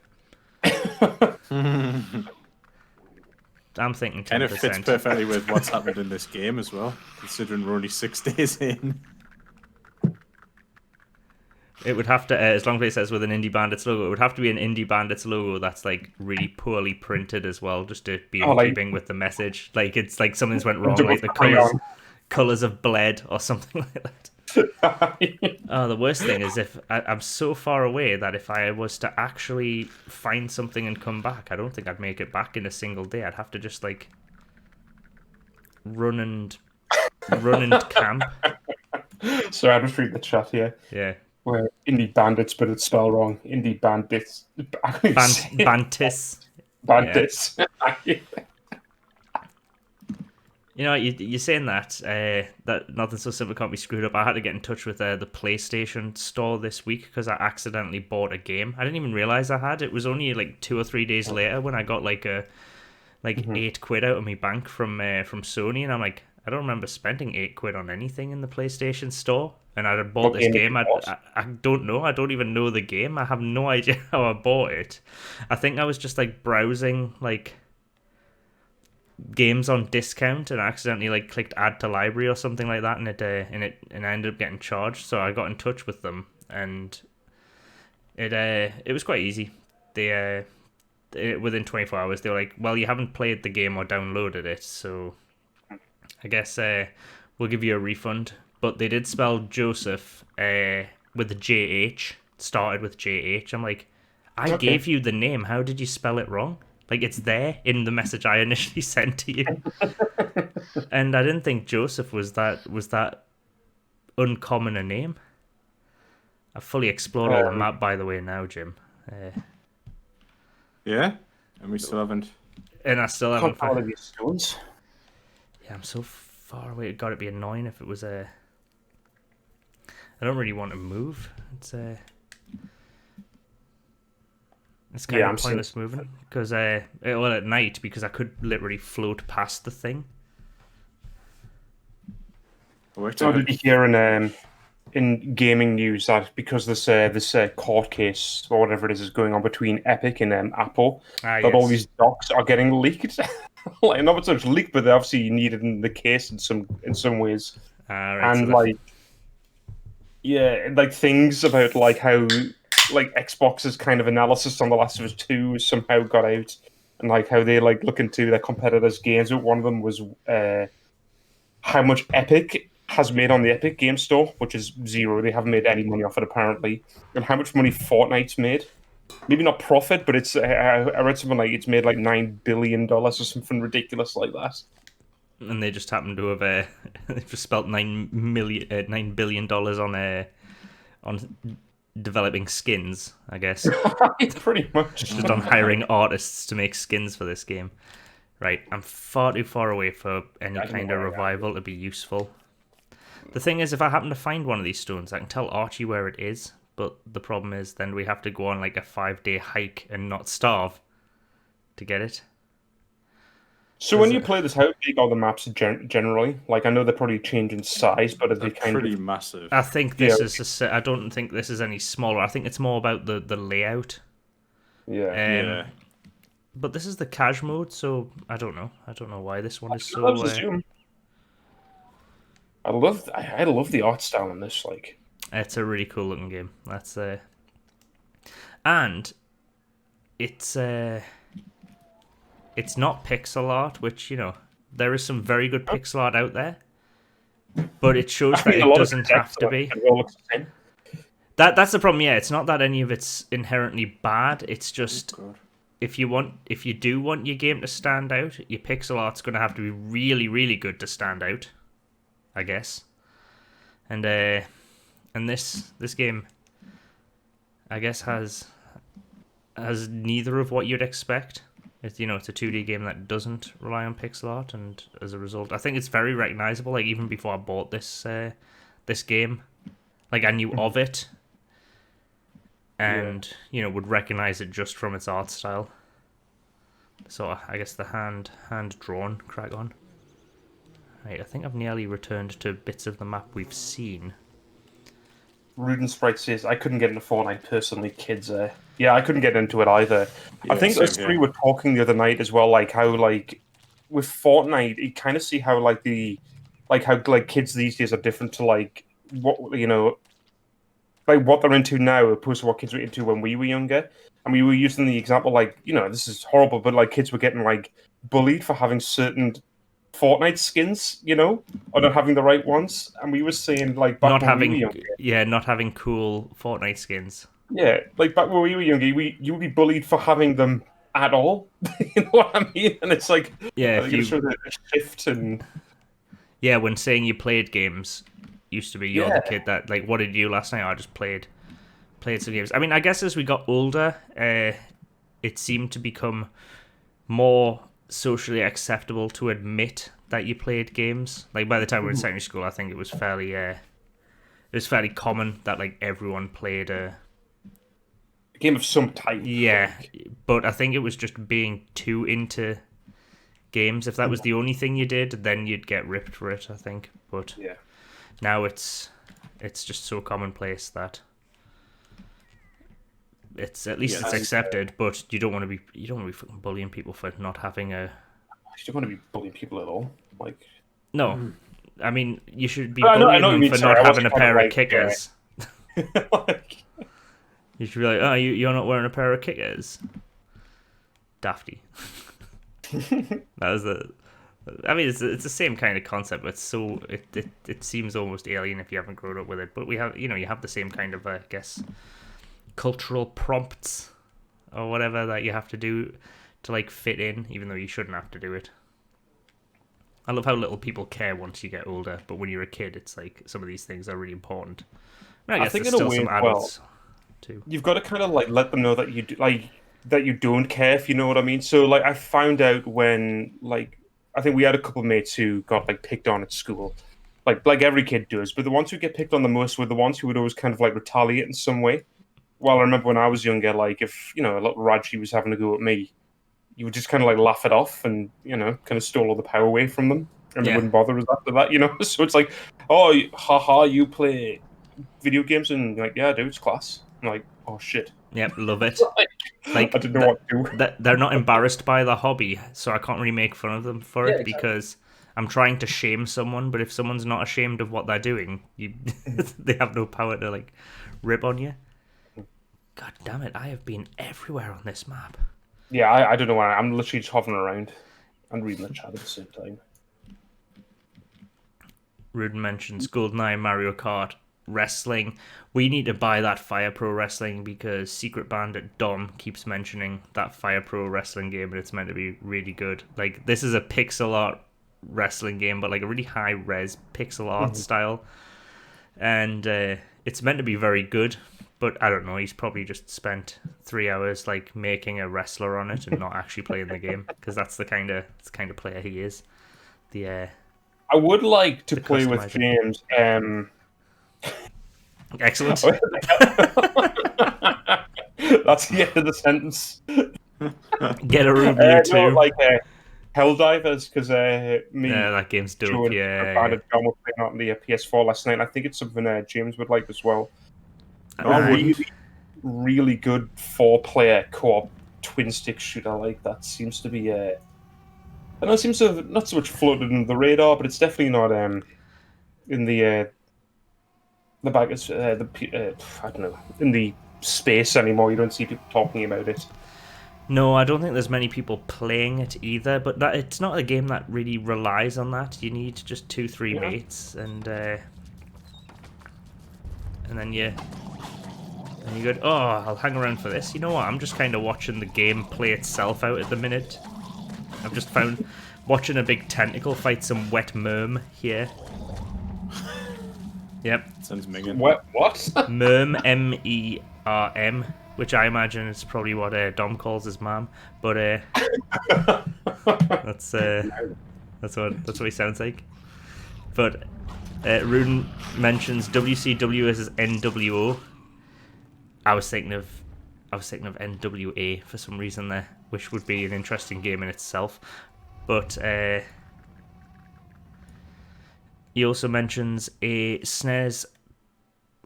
I'm thinking 10%. And it fits perfectly with what's happened in this game as well, considering we're only 6 days in. It would have to, as long as it says with an Indie Bandits logo, it would have to be an Indie Bandits logo that's like really poorly printed as well, just to be in keeping with the message. Like it's like something's went wrong, like the colors have bled or something like that. Oh, the worst thing is if I'm so far away that if I was to actually find something and come back, I don't think I'd make it back in a single day. I'd have to just like run and camp. So I just read the chat here. Yeah. We're Indie Bandits, but it's spelled wrong. Indie Bandits. Bantis. Bandits. Yeah. You know, you're saying that nothing so simple can't be screwed up. I had to get in touch with the PlayStation store this week because I accidentally bought a game. I didn't even realize I had. It was only like 2 or 3 days later when I got like £8 out of my bank from Sony, and I'm like, I don't remember spending £8 on anything in the PlayStation store. And I had bought this game. I don't know. I don't even know the game. I have no idea how I bought it. I think I was just like browsing like games on discount, and I accidentally like clicked add to library or something like that, and I ended up getting charged. So I got in touch with them, and it was quite easy. They within 24 hours they were like, well, you haven't played the game or downloaded it, so I guess we'll give you a refund. But they did spell Joseph with a JH, started with JH. I'm like, I gave you the name. How did you spell it wrong? Like, it's there in the message I initially sent to you. And I didn't think Joseph was that uncommon a name. I've fully explored all the map, by the way, now, Jim. Yeah? And we still haven't... And I still haven't... stones. Yeah, I'm so far away. It got to be annoying if it was a... I don't really want to move. It's kind of pointless moving because well, at night, because I could literally float past the thing. So did you hear in gaming news that because this court case or whatever it is going on between Epic and Apple, that all these docs are getting leaked? Like, not so much leaked, but they're obviously needed in the case in some ways. Right, and so like things about like how like Xbox's kind of analysis on The Last of Us 2 somehow got out, and like how they like look into their competitors' games. But one of them was how much Epic has made on the Epic Game Store, which is zero. They haven't made any money off it apparently, and how much money Fortnite's made. Maybe not profit, but it's I read something like it's made like $9 billion or something ridiculous like that. and they just happen to have they've just spent $9 billion on developing skins, I guess. Pretty much. Just on hiring artists to make skins for this game. Right, I'm far too far away for any kind of revival to be useful. The thing is, if I happen to find one of these stones, I can tell Archie where it is, but the problem is then we have to go on like a 5-day hike and not starve to get it. So when you play this, how big are the maps generally? Like, I know they probably change in size, but are they kind pretty of... massive. I think this is I don't think this is any smaller. I think it's more about the layout. Yeah. But this is the cash mode, so I don't know. I don't know why this one is so... I love the art style in this. Like, it's a really cool looking game. That's and it's not pixel art, which, you know, there is some very good pixel art out there, but it shows that it doesn't have to be. That's the problem. Yeah, it's not that any of it's inherently bad. It's just if you do want your game to stand out, your pixel art's going to have to be really, really good to stand out, I guess. And this game, I guess, has neither of what you'd expect. It's, you know, it's a 2D game that doesn't rely on pixel art, and as a result, I think it's very recognizable. Like, even before I bought this game, like, I knew of it, and you know, would recognize it just from its art style. So I guess the hand drawn crack on. Right, I think I've nearly returned to bits of the map we've seen. Ruden Sprite says, I couldn't get into Fortnite personally, kids. Yeah, I couldn't get into it either. I think us three were talking the other night as well, like how, like, with Fortnite, you kind of see how, like, how kids these days are different to, like, what, you know, like what they're into now opposed to what kids were into when we were younger. And we were using the example, like, you know, this is horrible, but, like, kids were getting, like, bullied for having certain Fortnite skins, you know, or not having the right ones, and we were saying, like, back when we were younger, not having cool Fortnite skins. Yeah, like back when we were younger, you would be bullied for having them at all. You know what I mean? And it's like, yeah, you show the shift and when saying you played games used to be you're the kid that, like, what did you do last night? I just played some games. I mean, I guess as we got older, it seemed to become more socially acceptable to admit that you played games. Like, by the time we were in secondary school, I think it was fairly common that, like, everyone played a game of some type. Yeah, but I think it was just being too into games. If that was the only thing you did, then you'd get ripped for it, I think. But now it's just so commonplace that it's at least it's accepted. But you don't want to be fucking bullying people for not having a. You don't want to be bullying people at all. Like, no, I mean, you should be bullying them for not having a pair of kickers. You should be like, oh, you're not wearing a pair of kickers. Dafty. That was I mean, it's the same kind of concept, but it seems almost alien if you haven't grown up with it. But we have, you know, you have the same kind of, I guess, cultural prompts or whatever that you have to do to, like, fit in, even though you shouldn't have to do it. I love how little people care once you get older, but when you're a kid, it's like some of these things are really important. I guess think there's still some adults too. You've got to kind of, like, let them know that you do, like, that you don't care, if you know what I mean. So, like, I found out when, like, I think we had a couple of mates who got, like, picked on at school, like every kid does. But the ones who get picked on the most were the ones who would always kind of, like, retaliate in some way. Well, I remember when I was younger, like, if, you know, a little Raji was having a go at me, you would just kind of, like, laugh it off and, you know, kind of stole all the power away from them. And they wouldn't bother us after that, you know? So it's like, oh, haha, you play video games? And like, yeah, dude, it's class. I'm like, oh, shit. Yep, love it. Like, I didn't know what to do. They're not embarrassed by the hobby, so I can't really make fun of them for it, because I'm trying to shame someone, but if someone's not ashamed of what they're doing, they have no power to, like, rip on you. God damn it, I have been everywhere on this map. Yeah, I don't know why. I'm literally just hovering around and reading the chat at the same time. Ruden mentions GoldenEye, Mario Kart, wrestling. We need to buy that Fire Pro Wrestling because Secret Bandit Dom keeps mentioning that Fire Pro Wrestling game, and it's meant to be really good. Like, this is a pixel art wrestling game, but like a really high res pixel art style, and it's meant to be very good. But I don't know. He's probably just spent 3 hours like making a wrestler on it and not actually playing the game, because that's the kind of player he is. The I would like to The play with customizer. James. Excellent. That's the end of the sentence. Get a review No, too. like Helldivers, because me, Yeah, that game's Joe, dope. and Yeah, Brad and John were playing on the PS4 last night. I think it's something James would like as well. No, I wouldn't. Really good 4-player co-op twin stick shooter like that seems to be. I know it seems to have not so much floated in the radar, but it's definitely not in the back. I don't know, in the space anymore. You don't see people talking about it. No, I don't think there's many people playing it either, but it's not a game that really relies on that. You need just 2-3 mates, and then you're good. Oh, I'll hang around for this. You know what? I'm just kind of watching the game play itself out at the minute. I've just found watching a big tentacle fight some wet merm here. Yep. Sounds minging. What? Merm, M-E-R-M, which I imagine is probably what Dom calls his mom, but that's what he sounds like. But Ruden mentions WCW as his NWO. I was thinking of NWA for some reason there, which would be an interesting game in itself. But he also mentions a SNES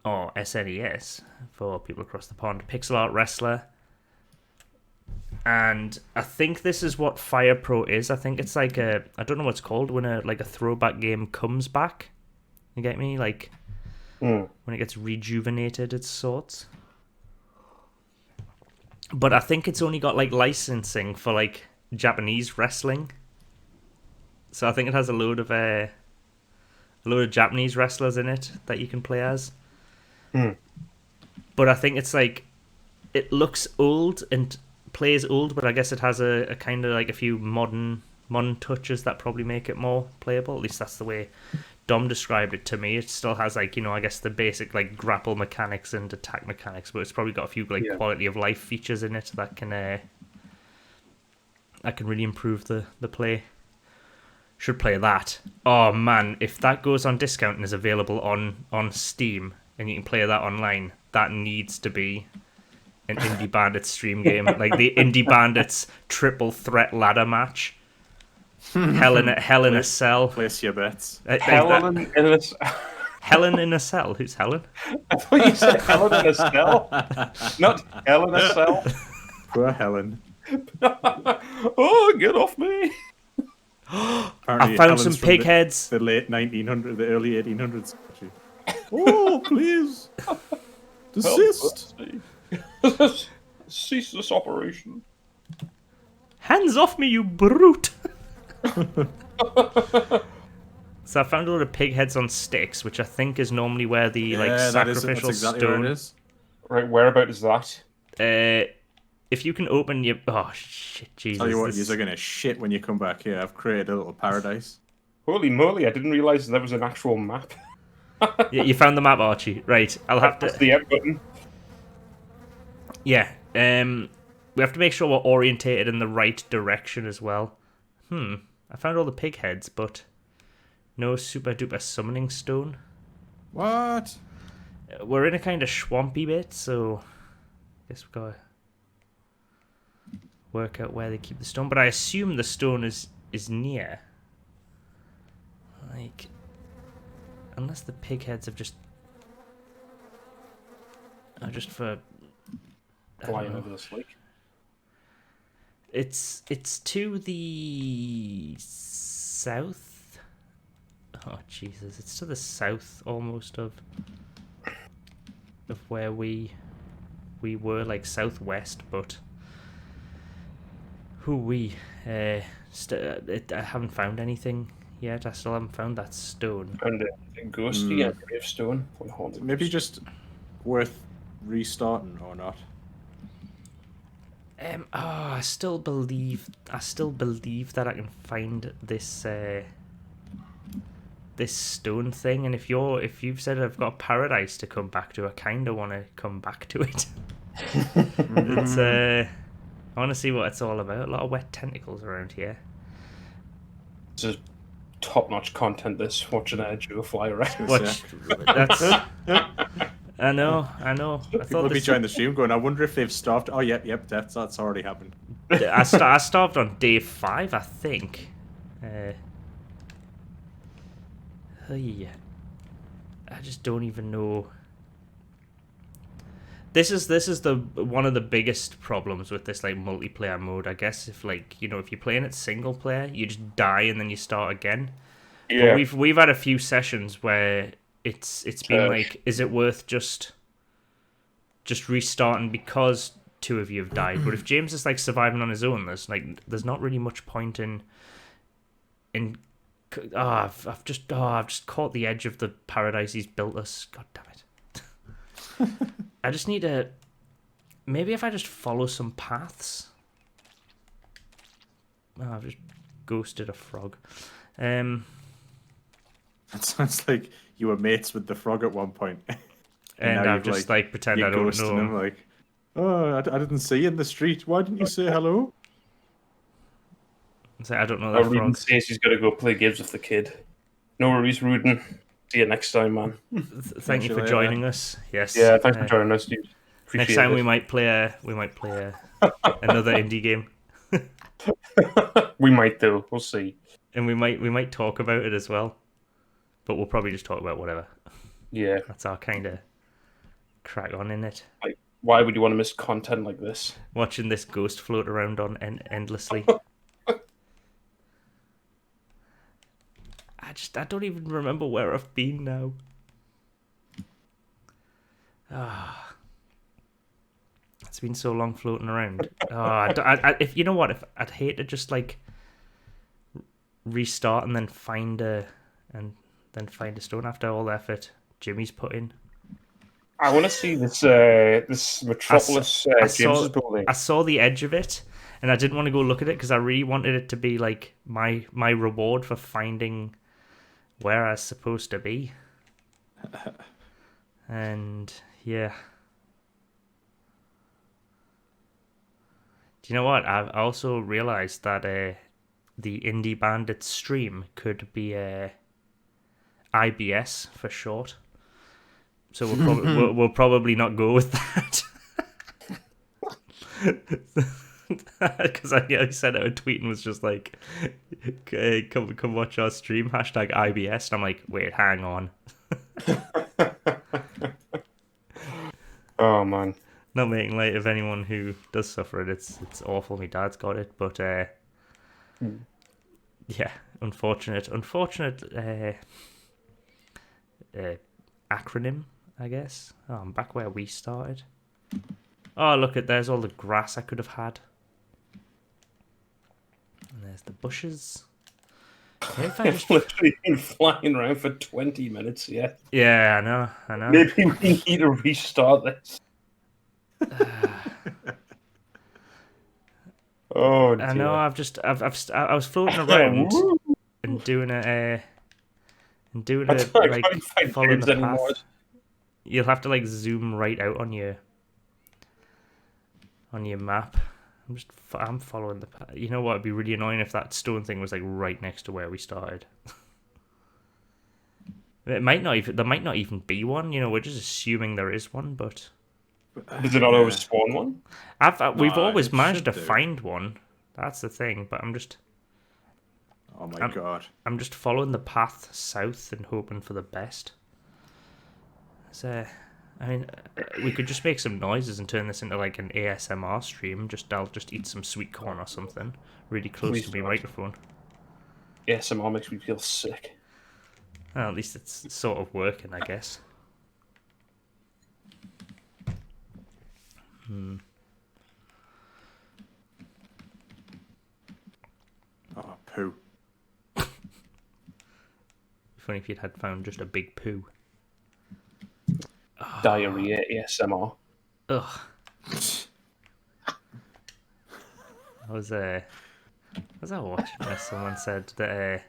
or SNES for people across the pond, pixel art wrestler. And I think this is what Fire Pro is. I think it's like I don't know what it's called when a throwback game comes back. You get me? Like when it gets rejuvenated, it's sorts. But I think it's only got like licensing for like Japanese wrestling. So I think it has a load of Japanese wrestlers in it that you can play as. But I think it's like it looks old and plays old, but I guess it has a kind of like a few modern touches that probably make it more playable. At least that's the way Dom described it to me. It still has like, you know, I guess the basic like grapple mechanics and attack mechanics, but it's probably got a few like quality of life features in it that can really improve the play. Should play that. Oh man, if that goes on discount and is available on Steam and you can play that online, that needs to be an Indie Bandits stream game. Like the Indie Bandits triple threat ladder match. Hell in a cell. Place your bets. Helen in a cell. Who's Helen? I thought you said Helen in a cell. Not Helen in a cell. Poor Helen. Oh, get off me. I found some pig heads. The late 1900s, the early 1800s. Oh, please. Desist. Cease this operation. Hands off me, you brute. So I found a lot of pig heads on sticks, which I think is normally where the sacrificial that's exactly stone where it is. Right, whereabout is that? If you can open your shit, Jesus! Tell you what, you're gonna shit when you come back here. I've created a little paradise. Holy moly! I didn't realize there was an actual map. Yeah, you found the map, Archie. Right, I'll have to. That's the M button. Yeah. We have to make sure we're orientated in the right direction as well. I found all the pig heads, but no super duper summoning stone. What? We're in a kind of swampy bit, so I guess we've got to work out where they keep the stone. But I assume the stone is near. Like, unless the pig heads have just for Flying over this lake. It's to the south. Oh Jesus! It's to the south almost of where we were, like southwest. But I haven't found anything yet. I still haven't found that stone. And a ghosty gravestone. Maybe just worth restarting or not. I still believe that I can find this this stone thing, and if you've said I've got paradise to come back to, I kind of want to come back to it. It's I want to see what it's all about. A lot of wet tentacles around here. This is top-notch content. This watching a Joe fly around. Watch, that's. I know. I People thought will be this. joining the stream going, I wonder if they've starved. Oh, yep, that's already happened. I starved on day 5, I think. Hey, I just don't even know. This is the one of the biggest problems with this like multiplayer mode, I guess. If like if you're playing it single player, you just die and then you start again. Yeah. But we've had a few sessions where it's been like, is it worth just restarting because 2 of you have died? But if James is like surviving on his own, there's not really much point in. I've just caught the edge of the paradise he's built us. God damn it. I just need to... Maybe if I just follow some paths. Oh, I've just ghosted a frog. It sounds like you were mates with the frog at one point. And now I've you've, just pretend you're I don't ghosting know him. Like, oh, I didn't see you in the street. Why didn't you say hello? So I don't know that Rudin frog. says he's got to go play games with the kid. No worries, Rudin. See you next time, man. Thank you for joining us. Yes. Yeah, thanks for joining us, dude. Appreciate Next time it. we might play another indie game, We might do. We'll see. and we might talk about it as well. But we'll probably just talk about whatever. Yeah. That's our kind of crack on in it. Like, why would you want to miss content like this? Watching this ghost float around on endlessly. I don't even remember where I've been now. Ah, it's been so long floating around. If you know what, if I'd hate to just like restart and then find a stone after all the effort Jimmy's put in. I want to see this Metropolis James's building. I saw the edge of it, and I didn't want to go look at it because I really wanted it to be like my reward for finding where I was supposed to be. And yeah. Do you know what? I've also realized that the Indie Bandits stream could be IBS for short. So we'll probably not go with that. Because I sent out a tweet and was just like, come watch our stream, #IBS. And I'm like, wait, hang on. Oh, man. Not making light of anyone who does suffer it. It's awful. My dad's got it. But yeah, unfortunate acronym, I guess. Oh, I'm back where we started. Oh, look there's all the grass I could have had. And there's the bushes. Maybe if I just... literally been flying around for 20 minutes, yeah. Yeah, I know. Maybe we need to restart this. Oh, dear. I know. I was floating around and doing like following the path. You'll have to like zoom right out on your map. I'm following the path. You know what? It'd be really annoying if that stone thing was like right next to where we started. There might not even be one. We're just assuming there is one, but does it not always spawn one? We've always managed to find one. That's the thing. But I'm just. Oh my god! I'm just following the path south and hoping for the best. So, I mean, we could just make some noises and turn this into like an ASMR stream. I'll just eat some sweet corn or something really close to my microphone. ASMR makes me feel sick. Well, at least it's sort of working, I guess. Oh, poo. Funny if you'd had found just a big poo. Diarrhea ASMR. Ugh. I was watching this. Someone said that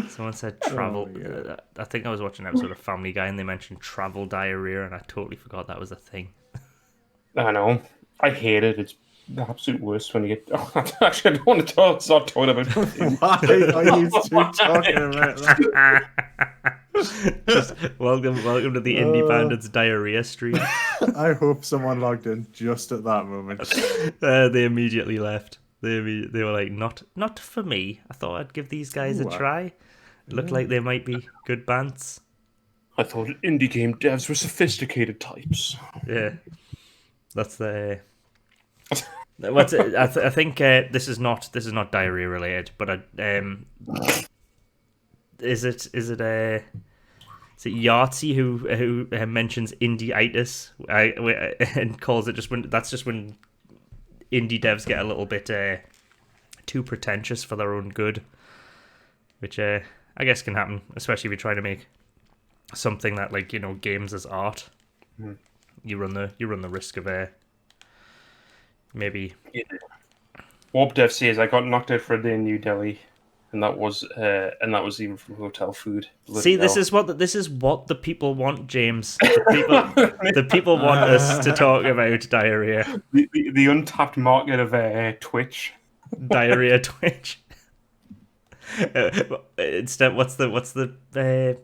Someone said travel. God. I think I was watching an episode of Family Guy and they mentioned travel diarrhea, and I totally forgot that was a thing. I know. I hate it. It's the absolute worst when you get. Oh, actually, I don't want to start talking about it. Why are you two talking about that? Just welcome to the Indie Bandits diarrhea stream. I hope someone logged in just at that moment. They immediately left. They were like, not for me. I thought I'd give these guys a try. Looked like they might be good bands. I thought indie game devs were sophisticated types. Yeah, that's the. What's it? I think this is not diarrhea related, but is it Yahtzee who mentions indie-itis and calls it just when indie devs get a little bit too pretentious for their own good, which I guess can happen, especially if you're trying to make something that, like, games as art. Mm. You run the risk of maybe. Yeah. Warp Dev says I got knocked out for a day in New Delhi, and that was even from hotel food. See, this is what the people want, James. The people want us to talk about diarrhea. The untapped market of Twitch. Diarrhea Twitch. Instead, what's the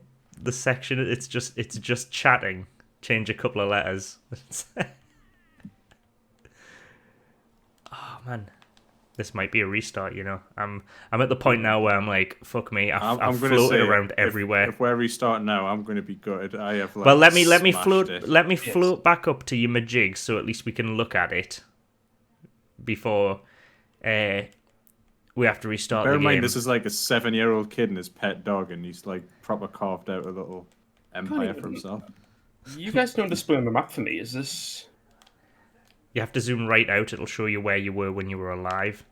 section? It's just chatting. Change a couple of letters. Oh man, this might be a restart. I'm at the point now where I'm like, fuck me. I've floated around everywhere. If we're restarting now, I'm going to be gutted. I have. Well, let me float. it. Let me float back up to your majig, so at least we can look at it before we have to restart Bear the in game. mind, this is like a 7-year-old kid and his pet dog, and he's like proper carved out a little empire for himself. You guys don't display on the map for me. Is this? You have to zoom right out. It'll show you where you were when you were alive,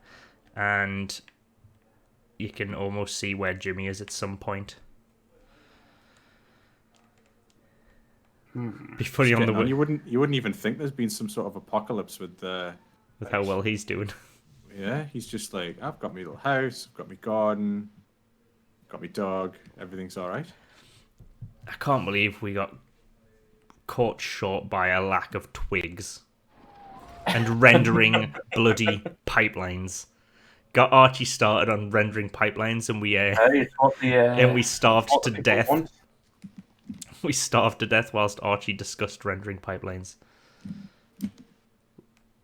and you can almost see where Jimmy is at some point. Before you're on the way. You wouldn't even think there's been some sort of apocalypse with how well he's doing. Yeah, he's just like, I've got my little house, I've got my garden, got my dog, everything's all right. I can't believe we got caught short by a lack of twigs and rendering bloody pipelines. Got Archie started on rendering pipelines, and we starved to death. We starved to death whilst Archie discussed rendering pipelines.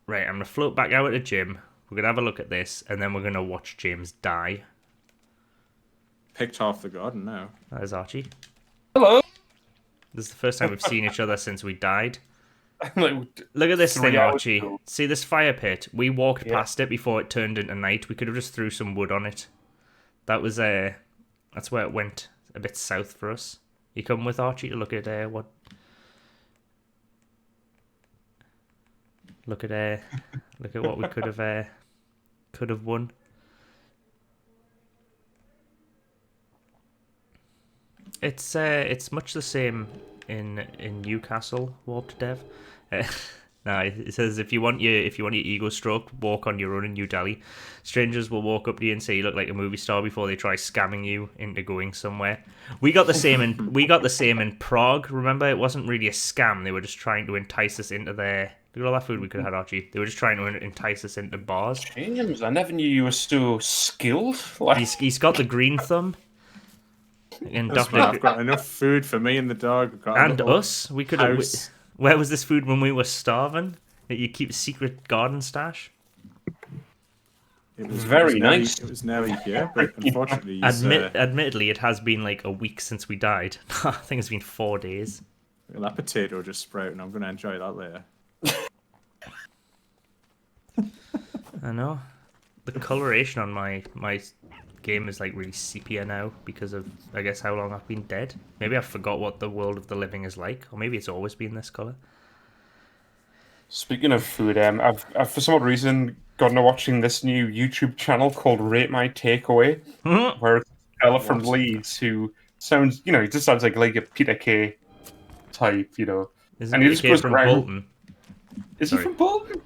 Right, I'm gonna float back out at the gym. We're gonna have a look at this, and then we're gonna watch James die. Picked half the garden now. That is Archie. Hello. This is the first time we've seen each other since we died. Look Look at this thing, Archie. Ago. See this fire pit? We walked past it before it turned into night. We could have just threw some wood on it. That's where it went a bit south for us. You come with Archie to look at what? Look at what we could have won. It's much the same in Newcastle, Warped Dev. No, it says if you want your ego stroked, walk on your own in New Delhi. Strangers will walk up to you and say you look like a movie star before they try scamming you into going somewhere. We got the same in Prague. Remember, it wasn't really a scam. They were just trying to entice us into their. Look at all that food we could have had, Archie. They were just trying to entice us into bars. James, I never knew you were so skilled. He's got the green thumb. And I've got enough food for me and the dog. And us. We could have. Where was this food when we were starving? That you keep a secret garden stash? It was very nice. It was nearly here, but unfortunately, admittedly, it has been like a week since we died. I think it's been 4 days. Well, that potato just sprouted, and I'm going to enjoy that later. I know. The coloration on my game is like really sepia now because of, I guess, how long I've been dead. Maybe I forgot what the world of the living is like, or maybe it's always been this color. Speaking of food, I've for some odd reason gotten to watching this new YouTube channel called Rate My Takeaway, where it's a fella from Leeds who sounds, he just sounds like a Peter Kay type, Isn't and he Peter just Kay goes from around. Bolton? Is he from Bolton?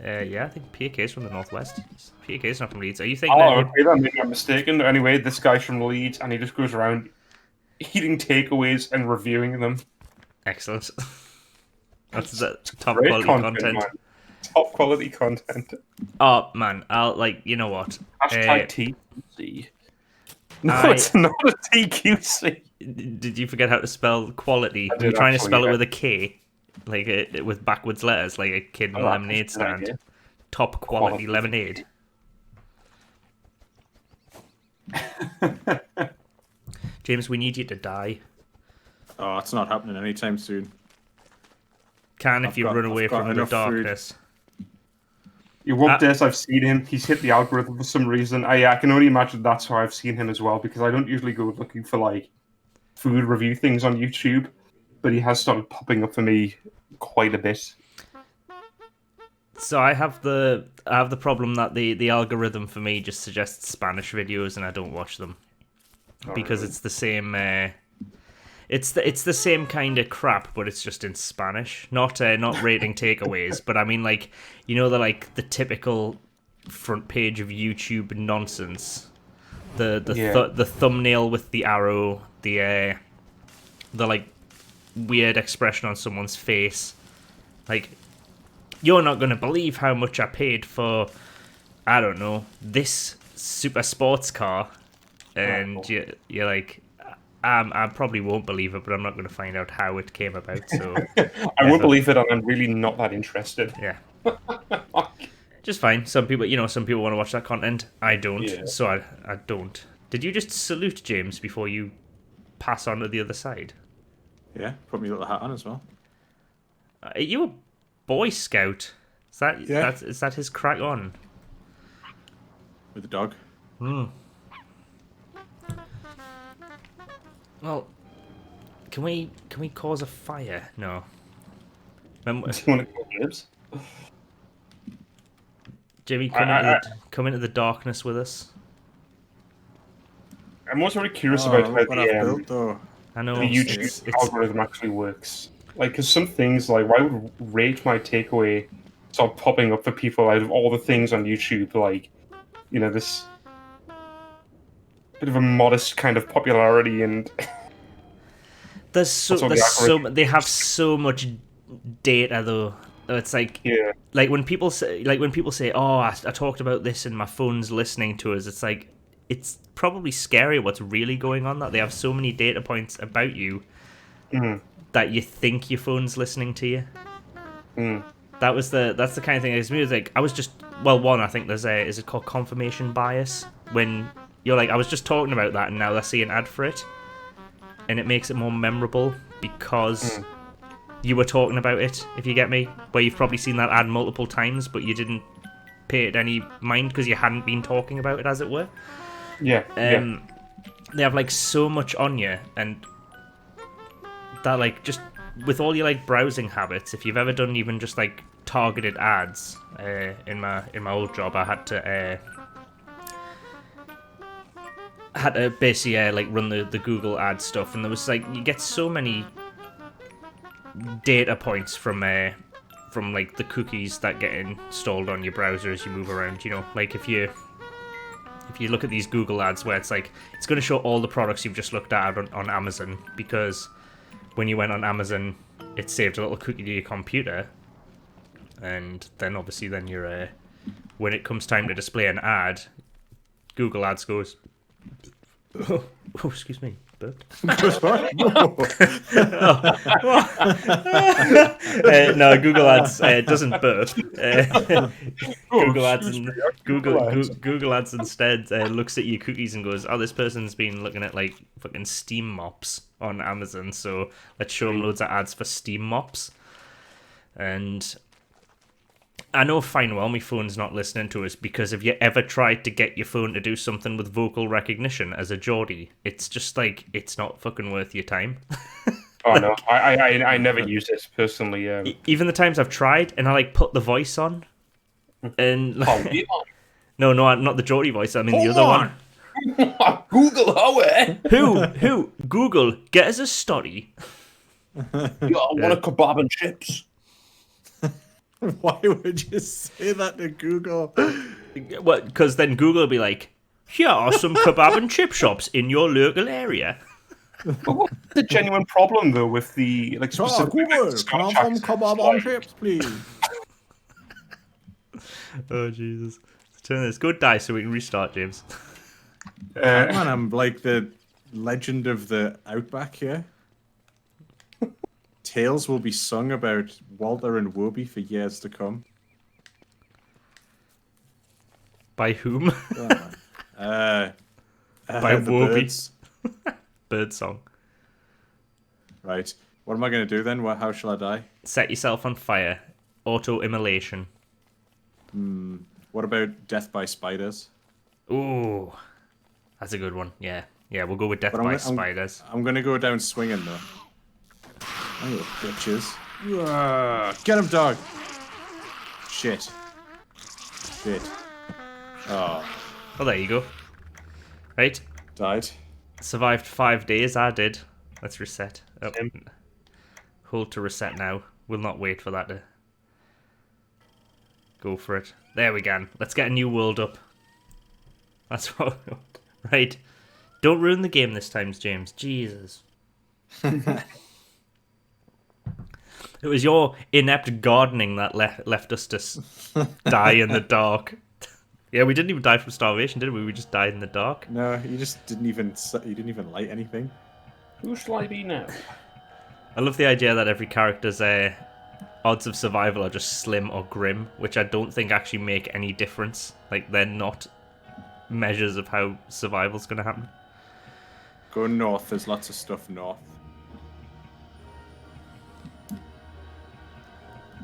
Yeah, I think PK's from the northwest. PK's not from Leeds. Are you thinking Oh, that? okay, then maybe I'm mistaken. Anyway, this guy's from Leeds, and he just goes around eating takeaways and reviewing them. Excellent. That's the top Great quality content. man. Top quality content. Oh man, you know what? Hashtag TQC. No, it's not a TQC. Did you forget how to spell quality? I Were you did trying to actually, spell it yeah. with a K, like with backwards letters, like a kid in a lemonade that's a good stand? idea. Top quality lemonade. James, we need you to die. Oh, it's not happening anytime soon. If you run away from the enough food. darkness. You won't guess I've seen him. He's hit the algorithm for some reason. I can only imagine that's how I've seen him as well, because I don't usually go looking for like food review things on YouTube, but he has started popping up for me quite a bit. So I have the problem that the algorithm for me just suggests Spanish videos and I don't watch them because really? it's the same. It's the same kind of crap, but it's just in Spanish. Not rating takeaways, but I mean like the typical front page of YouTube nonsense. The thumbnail with the arrow, the like weird expression on someone's face, like. You're not going to believe how much I paid for, I don't know, this super sports car. And you're like, I probably won't believe it, but I'm not going to find out how it came about. So I won't believe it, and I'm really not that interested. Yeah. Just fine. Some people want to watch that content. I don't, so I don't. Did you just salute James before you pass on to the other side? Yeah, put my little hat on as well. Are you a Boy Scout? Is that his crack on? With the dog. Well, can we cause a fire? No. Do you want to call dibs? Jimmy, come into the darkness with us. I'm also very curious about how the YouTube algorithm actually works. Like, because some things, like, why would Rate My Takeaway start popping up for people out of all the things on YouTube? Like, this bit of a modest kind of popularity, and they have so much data though. It's like when people say, "Oh, I talked about this and my phone's listening to us." It's like it's probably scary what's really going on. That they have so many data points about you. That you think your phone's listening to you. That's the kind of thing. It's like I was just I think there's is it called confirmation bias, when you're like I was just talking about that and now I see an ad for it, and it makes it more memorable because you were talking about it. If you get me, where you've probably seen that ad multiple times, but you didn't pay it any mind because you hadn't been talking about it, as it were. They have like so much on you, and that like just with all your like browsing habits, if you've ever done even just like targeted ads, in my old job I had to basically like run the Google ad stuff, and there was like you get so many data points from like the cookies that get installed on your browser as you move around. Like if you look at these Google ads where it's like it's going to show all the products you've just looked at on Amazon, because when you went on Amazon, it saved a little cookie to your computer, and then obviously you're when it comes time to display an ad, Google Ads goes, oh excuse me, burped. No, Google Ads doesn't burp. Google Ads instead looks at your cookies and goes, "Oh, this person's been looking at like fucking steam mops on Amazon, so let's show them loads of ads for steam mops." And I know fine well my phone's not listening to us, because have you ever tried to get your phone to do something with vocal recognition as a Geordie? It's just like, it's not fucking worth your time. Oh no, I never used it personally. Even the times I've tried and I like put the voice on, and like, no, not the Geordie voice. I mean the other one. Google, Who? Google, get us a study. I want a kebab and chips. Why would you say that to Google? Well, because then Google will be like, here are some kebab and chip shops in your local area. But what's the genuine problem though with the like So, specific Google, can I Scottish have some accents? kebab on chips, please? Oh, Jesus. Let's turn this. Go die so we can restart, James. Man, I'm like the legend of the outback here. Tales will be sung about Walter and Wobie for years to come. By whom? By the Wobie. birds. Bird song. Right. What am I going to do then? How shall I die? Set yourself on fire. Auto-immolation. What about death by spiders? Ooh. That's a good one. Yeah. Yeah, we'll go with death But by spiders. I'm going to go down swinging though. Oh, you bitches. Get him, dog! Shit. Shit. Oh, Oh, there you go. Right. died. Survived 5 days. I did. Let's reset. Oh. Hold to reset now. We'll not wait for that to go for it. There we go. Let's get a new world up. That's what we want. Right. Don't ruin the game this time, James. Jesus. It was your inept gardening that left us to die in the dark. Yeah, we didn't even die from starvation, did we? We just died in the dark. No, you just didn't even light anything. Who shall I be now? I love the idea that every character's odds of survival are just slim or grim, which I don't think actually make any difference. Like, they're not measures of how survival's going to happen. Go north, there's lots of stuff north.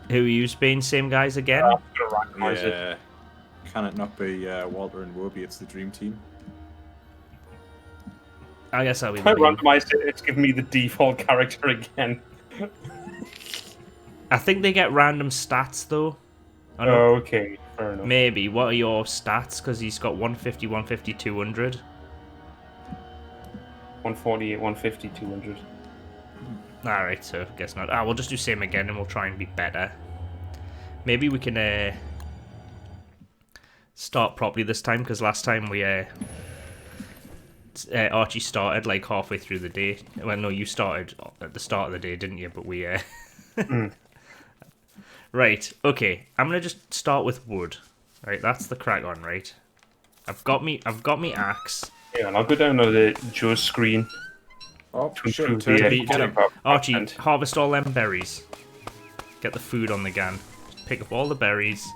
Who are you, Spain? Same guys again? I'm gonna randomize it. Yeah. Can it not be Walter and Wobie? It's the dream team. I guess I'll be I with you. randomized it. It's given me the default character again. I think they get random stats, though. I Oh, know. okay, fair enough. Maybe. What are your stats? Because he's got 150, 150, 200. 148, 150, 200. Alright, so guess not. We'll just do same again and we'll try and be better. Maybe we can start properly this time, because last time we Archie started like halfway through the day. Well, no, you started at the start of the day, didn't you? But we Right, okay. I'm gonna just start with wood. Right, that's the crack on, right? I've got me axe. Yeah, and I'll go down to the Joe's screen. Oh, To shit, improve turkey, the, get him. Archie, and- harvest all them berries. Get the food on the gun. Just pick up all the berries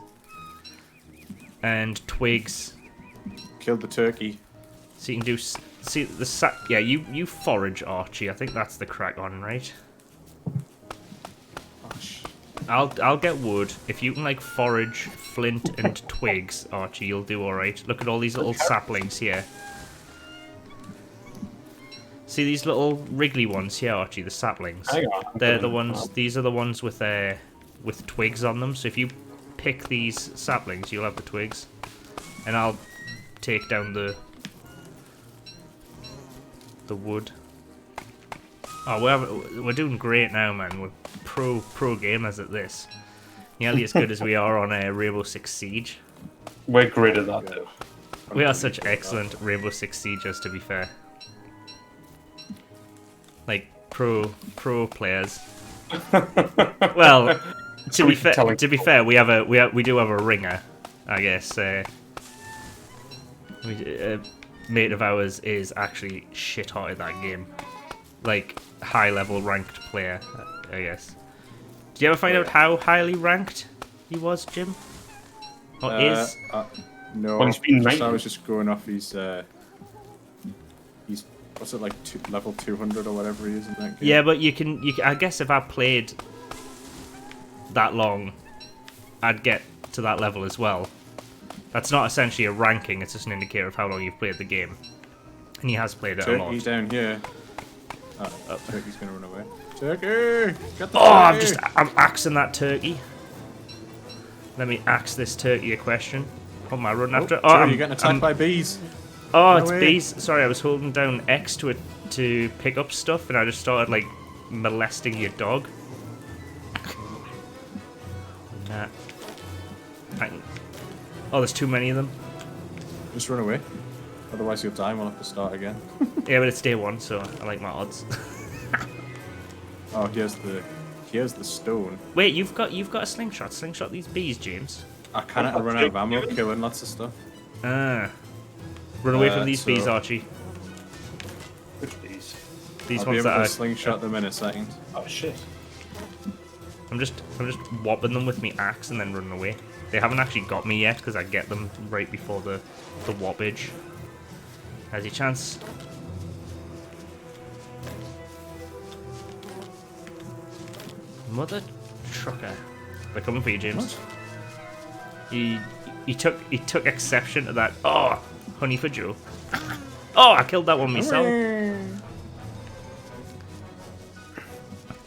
and twigs. Killed the turkey. So you can do yeah. You forage, Archie. I think that's the crack on, right? Oh, I'll get wood. If you can like forage flint and twigs, Archie, you'll do all right. Look at all these little saplings here. See these little wriggly ones here, Archie, the saplings. Hang on. They're the ones. These are the ones with twigs on them. So if you pick these saplings, you'll have the twigs, and I'll take down the wood. Oh, we're doing great now, man. We're pro gamers at this. Nearly as good as we are on Rainbow Six Siege. We're great at that, though. We are such excellent Rainbow Six Siegers, to be fair. Like pro players. Well, to be fair, we do have a ringer, I guess. Mate of ours is actually shit hot at that game. Like high level ranked player, I guess. Did you ever find out how highly ranked he was, Jim? Or is? No. Well, he's been So I 90. was just going off his what's it like, level 200 or whatever he is in that game. Yeah, but you can. I guess if I played that long, I'd get to that level as well. That's not essentially a ranking; it's just an indicator of how long you've played the game. And he has played it a lot. Turkey down here. Oh, turkey's gonna run away. Turkey! Get the Oh, turkey! I'm axing that turkey. Let me axe this turkey a question. What am I running after? Oh, you're getting attacked by bees. Oh, No it's way. bees. Sorry, I was holding down X to pick up stuff, and I just started like molesting your dog. Nah. Oh, there's too many of them. Just run away. Otherwise you'll die and we'll have to start again. Yeah, but it's day one, so I like my odds. Oh, here's the stone. Wait, you've got a slingshot. Slingshot these bees, James. I can't run out of ammo killing lots of stuff. Ah. Run away from these bees, Archie. Which bees? These I'll be ones able that to are... slingshot them in a second. Oh shit. I'm just whopping them with me axe and then running away. They haven't actually got me yet because I get them right before the whoppage. Has your chance. Mother trucker. They're coming for you, James. What? He took exception to that. Oh, honey for Joe. Oh, I killed that one myself.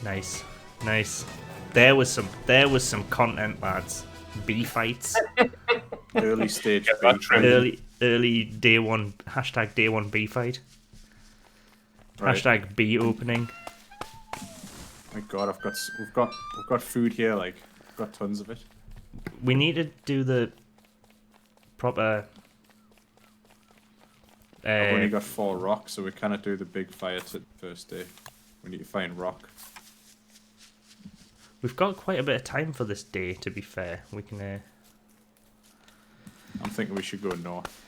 Nice, nice. There was some content, lads. Bee fights. Early stage that bee trend. Early day one. Hashtag day one bee fight. Right. Hashtag bee opening. My God, we've got food here. Like, we've got tons of it. We need to do the proper. I've only got 4 rocks, so we cannot do the big fire to the first day. We need to find rock. We've got quite a bit of time for this day. To be fair, we can. I'm thinking we should go north.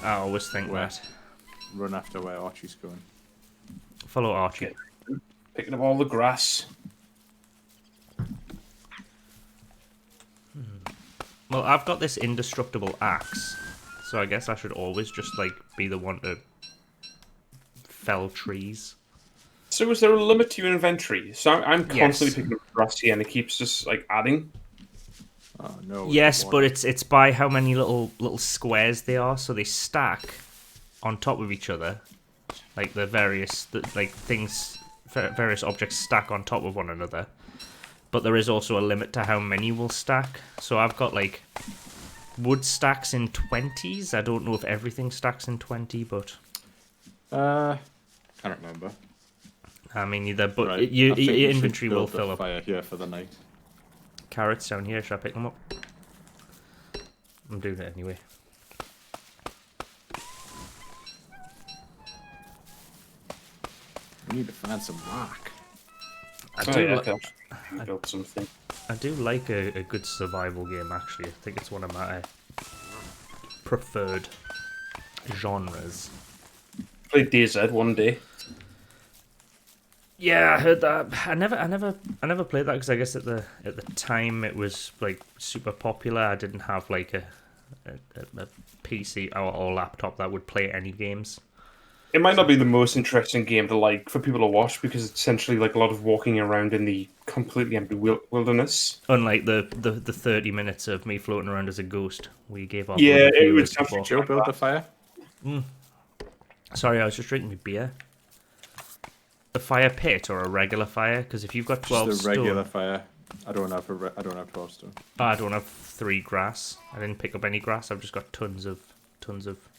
I always think Where? that. Run after where Archie's going. Follow Archie. Picking up all the grass. Well, I've got this indestructible axe, so I guess I should always just like be the one to fell trees. So is there a limit to your inventory? So I'm constantly Yes. picking up grass here, and it keeps just like adding. Oh no. Yes, but it's by how many little squares they are, so they stack on top of each other, like the various various objects stack on top of one another. But there is also a limit to how many will stack. So I've got like wood stacks in 20s. I don't know if everything stacks in 20, but can't remember. I mean either. But Right. your I think we should inventory will build a fill up. fire here for the night. Carrots down here. Should I pick them up? I'm doing it anyway. We need to find some rock. I built something. I do like a good survival game, actually. I think it's one of my preferred genres. Played DayZ one day. Yeah, I heard that. I never played that because I guess at the time it was like super popular. I didn't have like a PC or laptop that would play any games. It might not be the most interesting game to like for people to watch because it's essentially like a lot of walking around in the completely empty wilderness. Unlike the 30 minutes of me floating around as a ghost, we gave off. Yeah, other it was viewers before. Joe build the fire. Sorry, I was just drinking my beer. A fire pit or a regular fire? Because if you've got 12 Just a regular stone, fire. I don't have 12 stone. I don't have 3 grass. I didn't pick up any grass. I've just got tons of.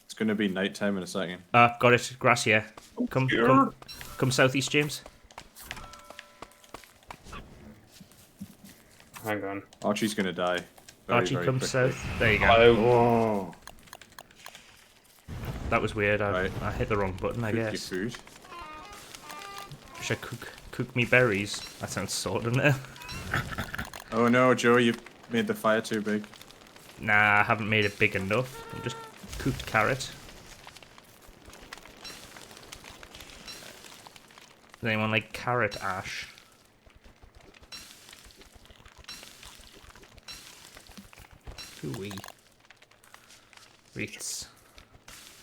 It's gonna be nighttime in a second. Got it. Grass here. Come southeast, James. Hang on. Archie's gonna die. Archie, very come quickly. south. There you go. Hello. Oh, That was weird. Right. I hit the wrong button, I cook your guess. food. Should I cook me berries? That sounds sort, doesn't it? Oh no, Joe, you made the fire too big. Nah, I haven't made it big enough. I'm just cooked carrot. Does anyone like carrot ash? Ooh-wee. Wreaths.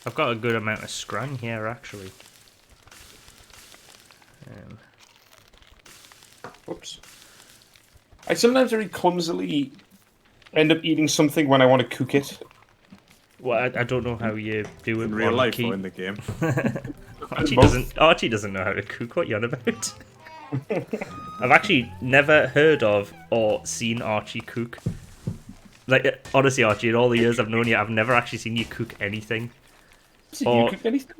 I've got a good amount of scran here, actually. Oops. I sometimes very clumsily end up eating something when I want to cook it. Well, I don't know how you do it In real on life key. or in the game. Archie doesn't know how to cook. What you on about? I've actually never heard of or seen Archie cook. Like honestly, Archie, in all the years I've known you, I've never actually seen you cook anything. So Or- you cook anything?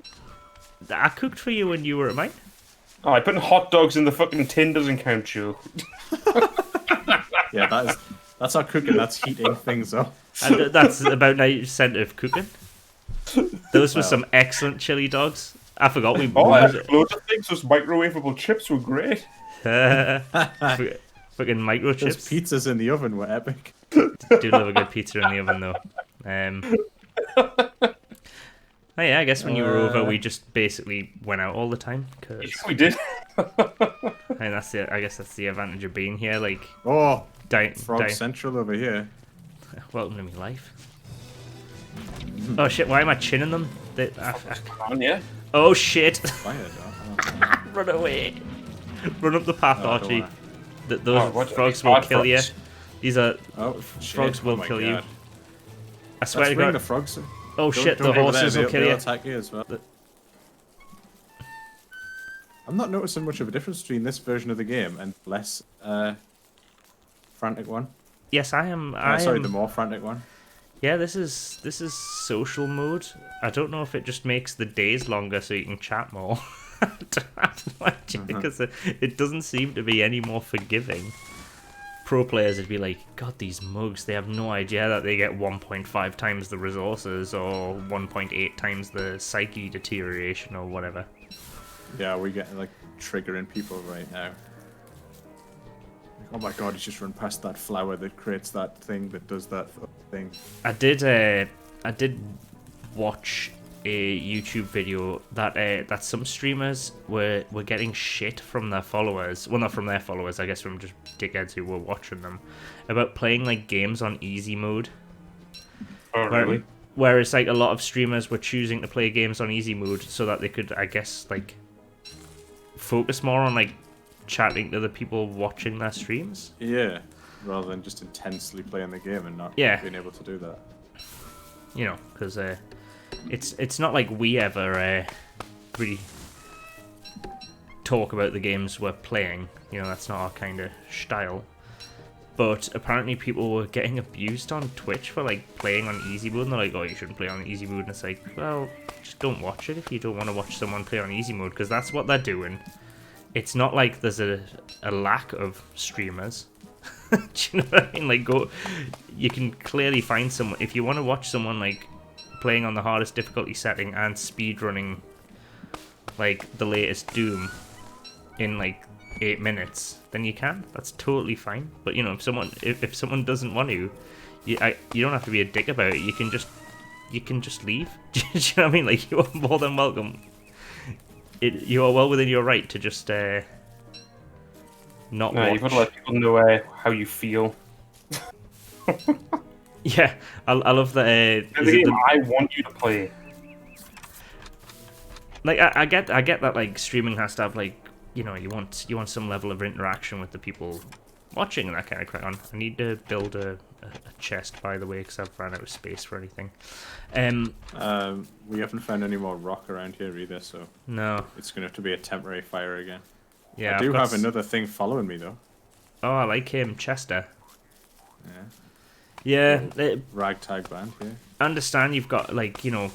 I cooked for you when you were at mine. Oh, I putting hot dogs in the fucking tin doesn't count, Joe. Yeah, That's not cooking. That's heating things up. And that's about 90% of cooking. Those were Well. some excellent chili dogs. I forgot we. Oh, we loads of things. Those microwavable chips were great. fucking Those microchips. pizzas in the oven were epic. Do love a good pizza in the oven though. Oh yeah, I guess when you were over, we just basically went out all the time. Cause We did. and that's the. I guess that's the advantage of being here. Like, Oh, Frog Central over here. welcome to me life. Oh shit! Why am I chinning them? Yeah. Oh shit! Fire dog. Run away! Run up the path, Oh, Archie. don't Those frogs will kill you. These are Oh, frogs shit. will Oh my kill you. God. I swear Let's to bring God. the frogs. Oh shit! Don't The go there, horses will kill they'll you. attack you as well. I'm not noticing much of a difference between this version of the game and less frantic one. Yes, I am. Sorry, the more frantic one. Yeah, this is social mode. I don't know if it just makes the days longer so you can chat more. Because it doesn't seem to be any more forgiving. Pro players would be like, God, these mugs, they have no idea that they get 1.5 times the resources or 1.8 times the psyche deterioration or whatever. Yeah, we get like triggering people right now. Oh my God, he's just run past that flower that creates that thing that does that thing. I did watch a YouTube video that some streamers were getting shit from their followers. Well, not from their followers, I guess from just dickheads who were watching them, about playing like games on easy mode. Oh, really? Where it's like a lot of streamers were choosing to play games on easy mode so that they could, I guess, like focus more on like chatting to the people watching their streams. Yeah, rather than just intensely playing the game and not being able to do that. You know, because it's not like we ever really talk about the games we're playing. You know, that's not our kind of style. But apparently people were getting abused on Twitch for like playing on easy mode, and they're like, oh, you shouldn't play on easy mode. And it's like, well, just don't watch it if you don't want to watch someone play on easy mode, because that's what they're doing. It's not like there's a lack of streamers. Do you know what I mean? Like, you can clearly find someone if you want to watch someone like playing on the hardest difficulty setting and speedrunning like the latest Doom in like 8 minutes, then you can. That's totally fine. But you know, if someone doesn't want to, you don't have to be a dick about it. You can just leave. Do you know what I mean? Like, you are more than welcome. You are well within your right to just not watch. You've got to let people know how you feel. Yeah, I love that. The game I want you to play. Like, I get that like streaming has to have like, you know, you want some level of interaction with the people watching and that kind of crack on. I need to build a chest, by the way, because I've run out of space for anything. We haven't found any more rock around here either, so No. it's going to have to be a temporary fire again. Yeah, I do have another thing following me though. Oh, I like him, Chester. Yeah. Yeah, Ragtag band. Yeah. I understand you've got like, you know,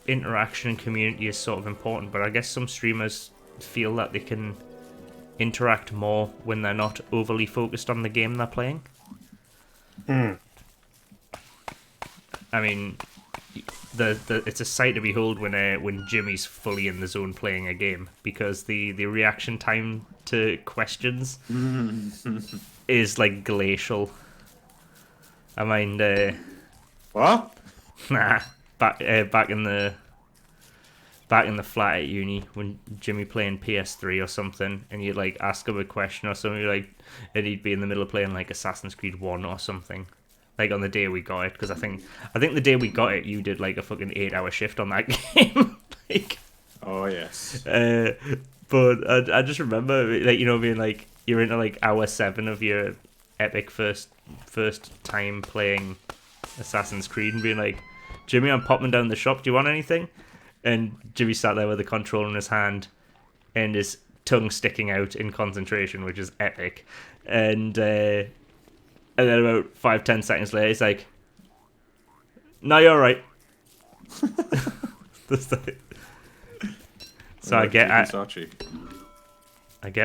interaction and community is sort of important, but I guess some streamers feel that they can interact more when they're not overly focused on the game they're playing. I mean, it's a sight to behold when Jimmy's fully in the zone playing a game, because the reaction time to questions is like glacial. I mind What? nah, back in the flat at uni when Jimmy playing PS3 or something, and you'd like ask him a question or something, like, and he'd be in the middle of playing like Assassin's Creed 1 or something. Like on the day we got it, because I think the day we got it, you did like a fucking 8-hour shift on that game. Like, Oh yes. but I just remember, like, you know, being like, you're into like hour 7 of your epic first time playing Assassin's Creed, and being like, Jimmy, I'm popping down the shop. Do you want anything? And Jimmy sat there with the controller in his hand and his tongue sticking out in concentration, which is epic. And then about 5-10 seconds later, he's like, "No, you're right." So I get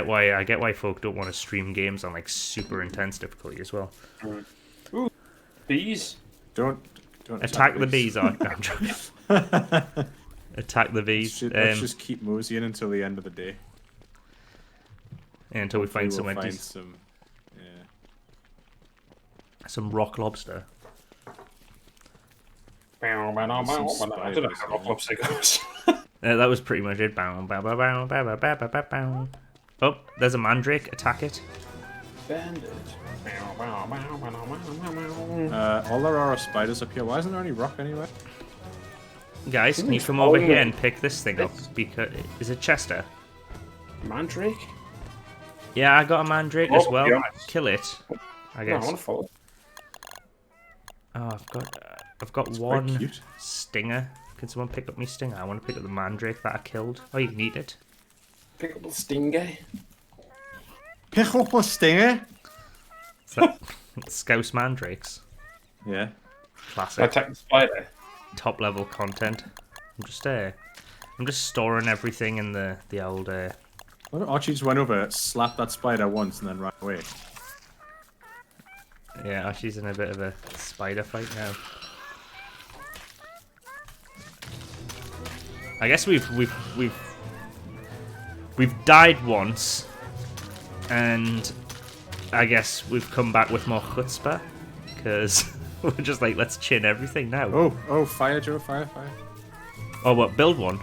why folk don't want to stream games on like super intense difficulty as well. Bees. Don't Attack the bees, Archie. No, I'm joking. Attack the bees. Let's just keep moseying until the end of the day. Yeah, until we find Hopefully some we'll empties. some, yeah. Some rock lobster. I don't know how rock lobster goes. That was pretty much it. Bow, bow, bow, bow, bow, bow, bow, bow, bow. Oh, there's a mandrake. Attack it. Bandit. All there are spiders up here. Why isn't there any rock anywhere? Guys, can you come over here and pick this thing up? Because is it Chester? Mandrake? Yeah, I got a mandrake as well. Kill it, I No, I guess. want to follow. Oh, I've got Quite one cute. stinger. Can someone pick up my stinger? I want to pick up the mandrake that I killed. Oh, you can eat it. Pick up the stinger. Pick up a stinger. Is that Scouse mandrakes? Yeah. Classic. Attack the spider. Top level content. I'm just storing everything in the old. What if Archie just went over, slapped that spider once, and then ran away? Yeah, Archie's in a bit of a spider fight now. I guess we've died once, and I guess we've come back with more chutzpah, because we're just like, let's chin everything now. Oh, fire, Joe, fire. Oh, what? Build one?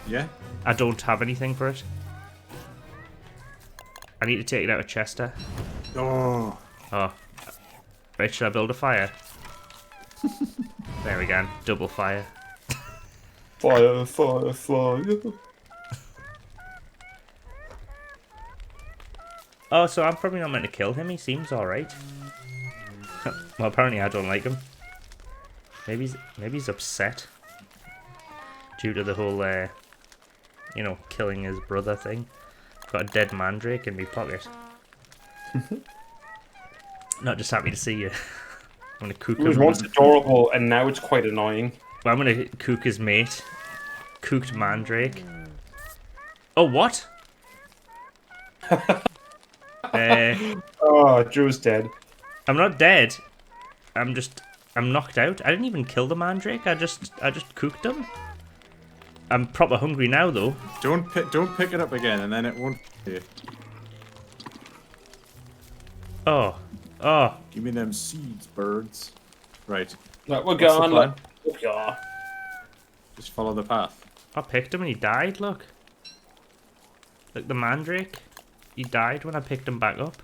Yeah? I don't have anything for it. I need to take it out of Chester. Oh. Oh. Right, should I build a fire? There we go. Double fire. Fire, fire, fire. Oh, so I'm probably not meant to kill him. He seems alright. Well, apparently I don't like him. Maybe he's upset. Due to the whole, killing his brother thing. Got a dead mandrake in my pocket. Not just happy to see you. I'm gonna cook It was him. once adorable, and now it's quite annoying. Well, I'm gonna cook his mate. Cooked mandrake. Oh, what? Oh, Joe's dead. I'm not dead. I'm knocked out. I didn't even kill the mandrake. I just cooked him. I'm proper hungry now, though. Don't pick it up again, and then it won't. Oh. Give me them seeds, birds. Right. Right, we're What's the gone. plan? Look, yeah. Just follow the path. I picked him and he died, look. Look, the mandrake. He died when I picked him back up.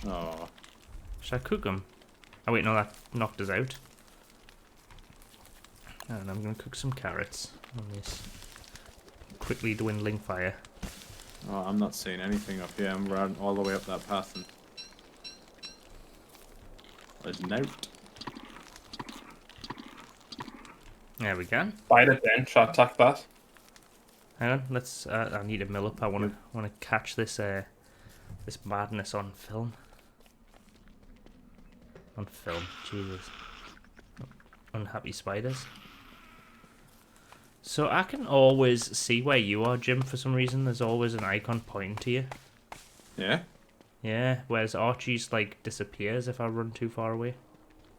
Oh. Should I cook him? Oh wait, no, that knocked us out. And I'm gonna cook some carrots on this quickly dwindling fire. Oh, I'm not seeing anything up here. I'm running all the way up that path. And... there's a note. There we go. Spider den, try to attack that. Hang on, let's. I need to mill up. I wanna catch this this madness on film. On film, Jesus. Unhappy spiders. So I can always see where you are, Jim. For some reason, there's always an icon pointing to you. Yeah? Yeah, whereas Archie's like disappears if I run too far away.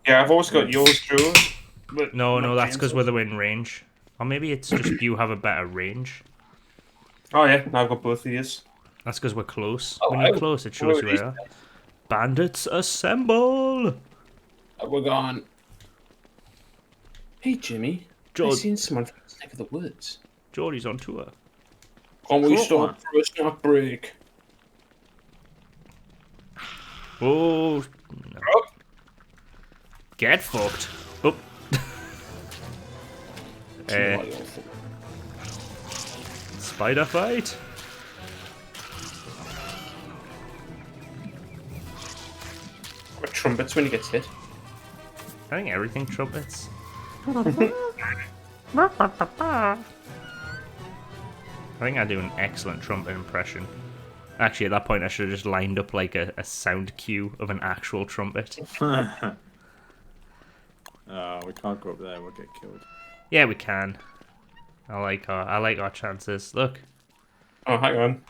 Yeah, I've always got yours, Joe. But No, that's because James. we're in range. Or maybe it's just you have a better range. Oh yeah, now I've got both of these. That's because we're close. Oh, When you're oh, close, it shows you where you are. Bandits assemble! We're gone. Hey Jimmy, George- I've seen someone from the neck of the woods. Geordie's on tour. Can we Cool. stop for a snack break? Oh, no. Oh. Get fucked. Oh. Spider fight. What trumpets when he gets hit? I think everything trumpets. I think I do an excellent trumpet impression. Actually, at that point, I should have just lined up like a sound cue of an actual trumpet. Oh, we can't go up there. We'll get killed. Yeah, we can. I like our chances. Look. Oh, hang on.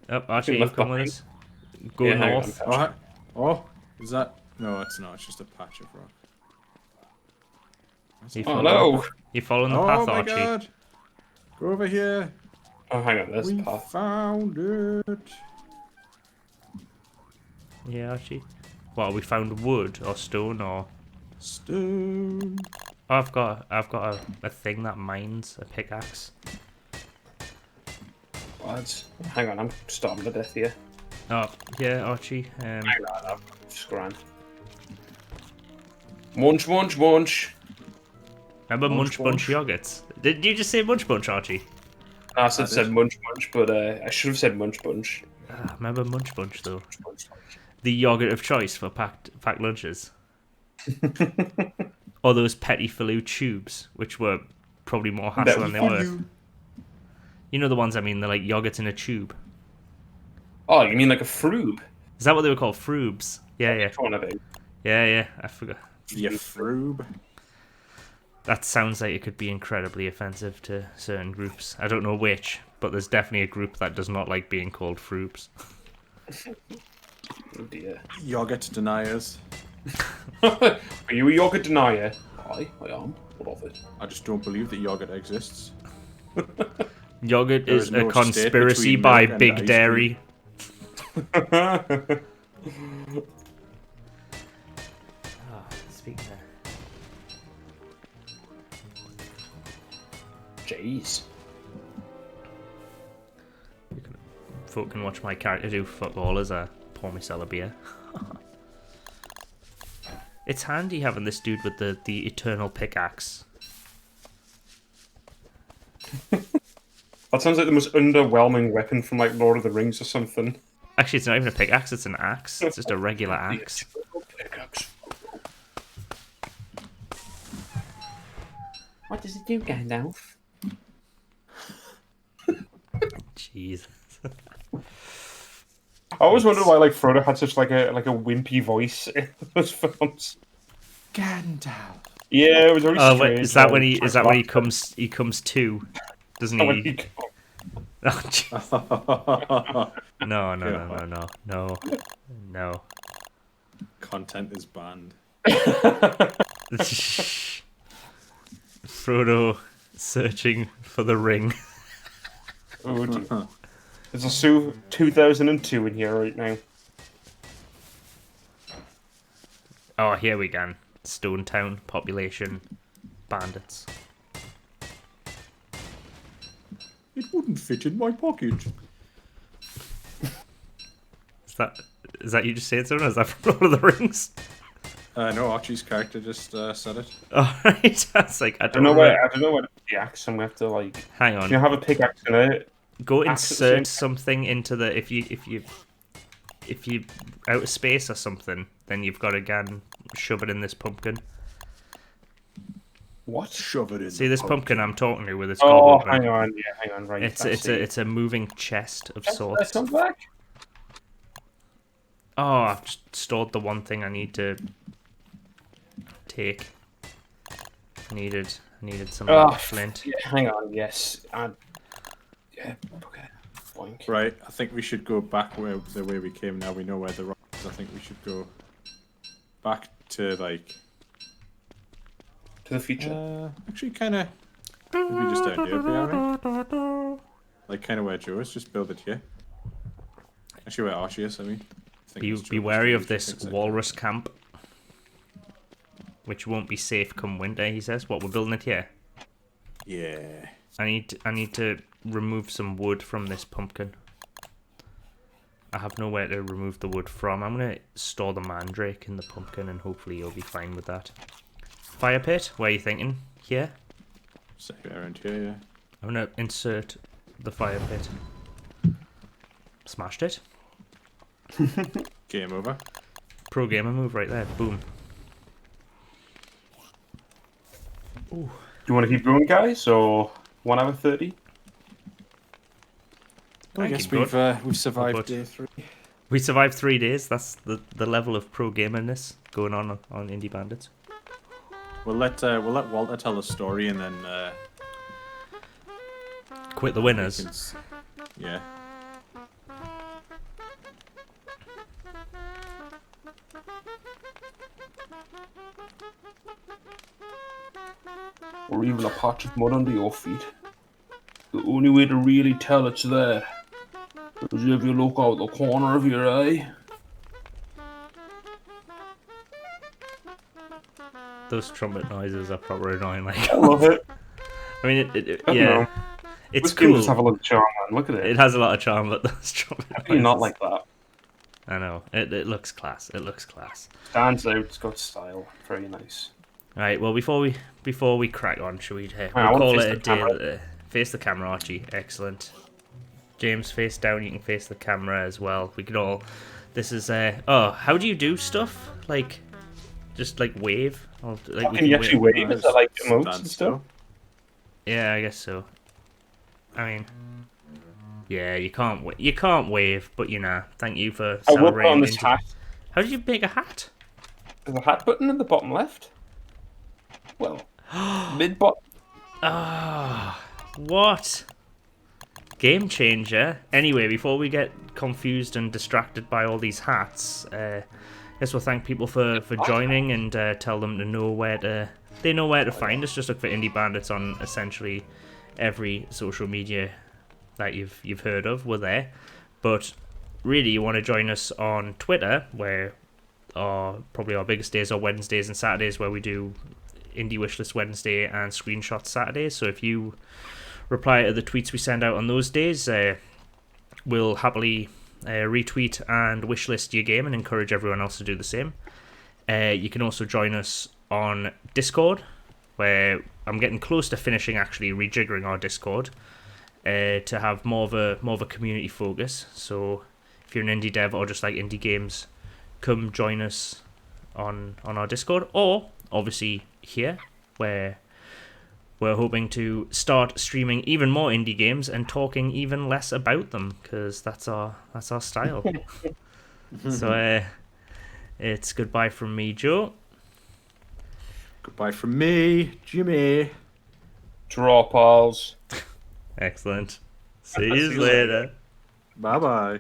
Oh, Archie, Two you left come with behind. us. Go Yeah, hang north. on. Oh, is that No, it's not. It's just a patch of rock. You Oh following no! You following the Oh path, my Archie? god! Go over here. Oh, hang on, there's We a path. found it. Yeah, Archie. What, we found wood or stone or? Stone. Oh, I've got a thing that mines a pickaxe. What? Hang on, I'm starving to death here. Oh, yeah, Archie. Hang on, I'm just grand. Munch, munch, munch. Remember Munch Munch Bunch yogurts? Did you just say Munch Bunch, Archie? No, I said, I did. munch, munch, but I should have said munch, bunch. Remember Munch Bunch though? Munch, The yogurt of choice for packed lunches. Or those Petit Filou tubes, which were probably more hassle than they were. You know the ones I mean, they're like yogurt in a tube. Oh, you mean like a froob? Is that what they were called? Froobs? Yeah, yeah. Which one are they? Yeah, I forgot. You froob. That sounds like it could be incredibly offensive to certain groups. I don't know which, but there's definitely a group that does not like being called Froobs. Oh dear. Yogurt deniers. Are you a yogurt denier? I am. What of it? I just don't believe that yogurt exists. Yogurt There is is no a state conspiracy between by milk and Big ice Dairy. Speaking of... Jeez. Folk can watch my character do fuck all as I pour myself a beer. It's handy having this dude with the eternal pickaxe. That sounds like the most underwhelming weapon from like Lord of the Rings or something. Actually, it's not even a pickaxe, it's an axe. It's just a regular axe. Pickaxe. What does it do, Gandalf? Jeez. I always wondered why like Frodo had such like a wimpy voice in those films. Gandalf. Yeah, it was very Oh, strange. wait, is that when he Like, comes to? Doesn't when he? he- Oh, jeez. No. Content is banned. Frodo searching for the ring. Oh, dear. There's a 2002 in here right now. Oh, here we go. Stone Town population bandits. It wouldn't fit in my pocket. Is that you just saying something? Or is that from Lord of the Rings? No, Archie's character just said it. Alright, that's like I I don't don't know know. where the axe, and we have to like. Hang on. You have a pickaxe in it. Go axe at the insert same- something into the if you out of space or something, then you've got to again shove it in this pumpkin. What? Shove it in. See this pumpkin I'm talking to with its Oh, gob open? hang on. Yeah, hang on. Right. It's a moving chest of Let's sorts. come back. Oh, I've just stored the one thing I need to take. I needed some flint. Yeah, hang on. Yes. Yeah. Okay. Boink. Right, I think we should go back the way we came. Now we know where the rock is. I think we should go back to like. To the future. Actually, kind of. Maybe just down here, Brianna. Like kind of where Joe is. Just build it here. Actually, where Archie is. I mean. I think it's Be Joe wary just of this exactly. walrus camp, which won't be safe come winter. He says. What, we're building it here? Yeah. I need to remove some wood from this pumpkin. I have nowhere to remove the wood from. I'm gonna store the mandrake in the pumpkin, and hopefully you'll be fine with that. Fire pit? Where are you thinking? Here? Say around here, yeah. I'm gonna insert the fire pit. Smashed it. Game over. Pro gamer move right there. Boom. Do you want to keep going, guys, or 1 hour 30? I guess we've survived But- day 3. We survived 3 days. That's the level of pro gamerness going on Indie Bandits. We'll let Walter tell the story and then Quit the we winners. can yeah. or even a patch of mud under your feet. The only way to really tell it's there is if you look out the corner of your eye. Those trumpet noises are proper annoying. Like, I love it. I mean, I don't yeah, know. it's This game cool. does have a lot of charm, man. Look at it. It has a lot of charm, but those trumpet How can you not noises. like that? I know. It looks class. It looks class. Stands out. It's got style. Very nice. Right. Well, before we crack on, should we? I We'll wanna call face it a the day. camera. Face the camera, Archie. Excellent. James, face down. You can face the camera as well. We can all. This is oh, how do you do stuff? Like, just like wave. Or, like, Can you actually wave? Is that like emotes Stand and still. stuff? Yeah, I guess so. I mean, yeah, you can't wave, but you know, thank you for I will put celebrating. on this Indie- hat. How did you make a hat? There's a hat button in the bottom left. Well, mid bottom. Ah, what? Game changer. Anyway, before we get confused and distracted by all these hats, I guess we'll thank people for joining and tell them to know where to find us. Just look for Indie Bandits on essentially every social media that you've heard of. We're there. But really, you want to join us on Twitter, where probably our biggest days are Wednesdays and Saturdays, where we do Indie Wishlist Wednesday and Screenshot Saturday. So if you reply to the tweets we send out on those days, we'll happily retweet and wishlist your game and encourage everyone else to do the same. You can also join us on Discord, where I'm getting close to finishing actually rejiggering our Discord to have more of a community focus. So if you're an indie dev or just like indie games, come join us on our Discord, or obviously here, where we're hoping to start streaming even more indie games and talking even less about them, because that's our style. So it's goodbye from me, Joe. Goodbye from me, Jimmy. Draw pals. Excellent. See you later. Bye bye.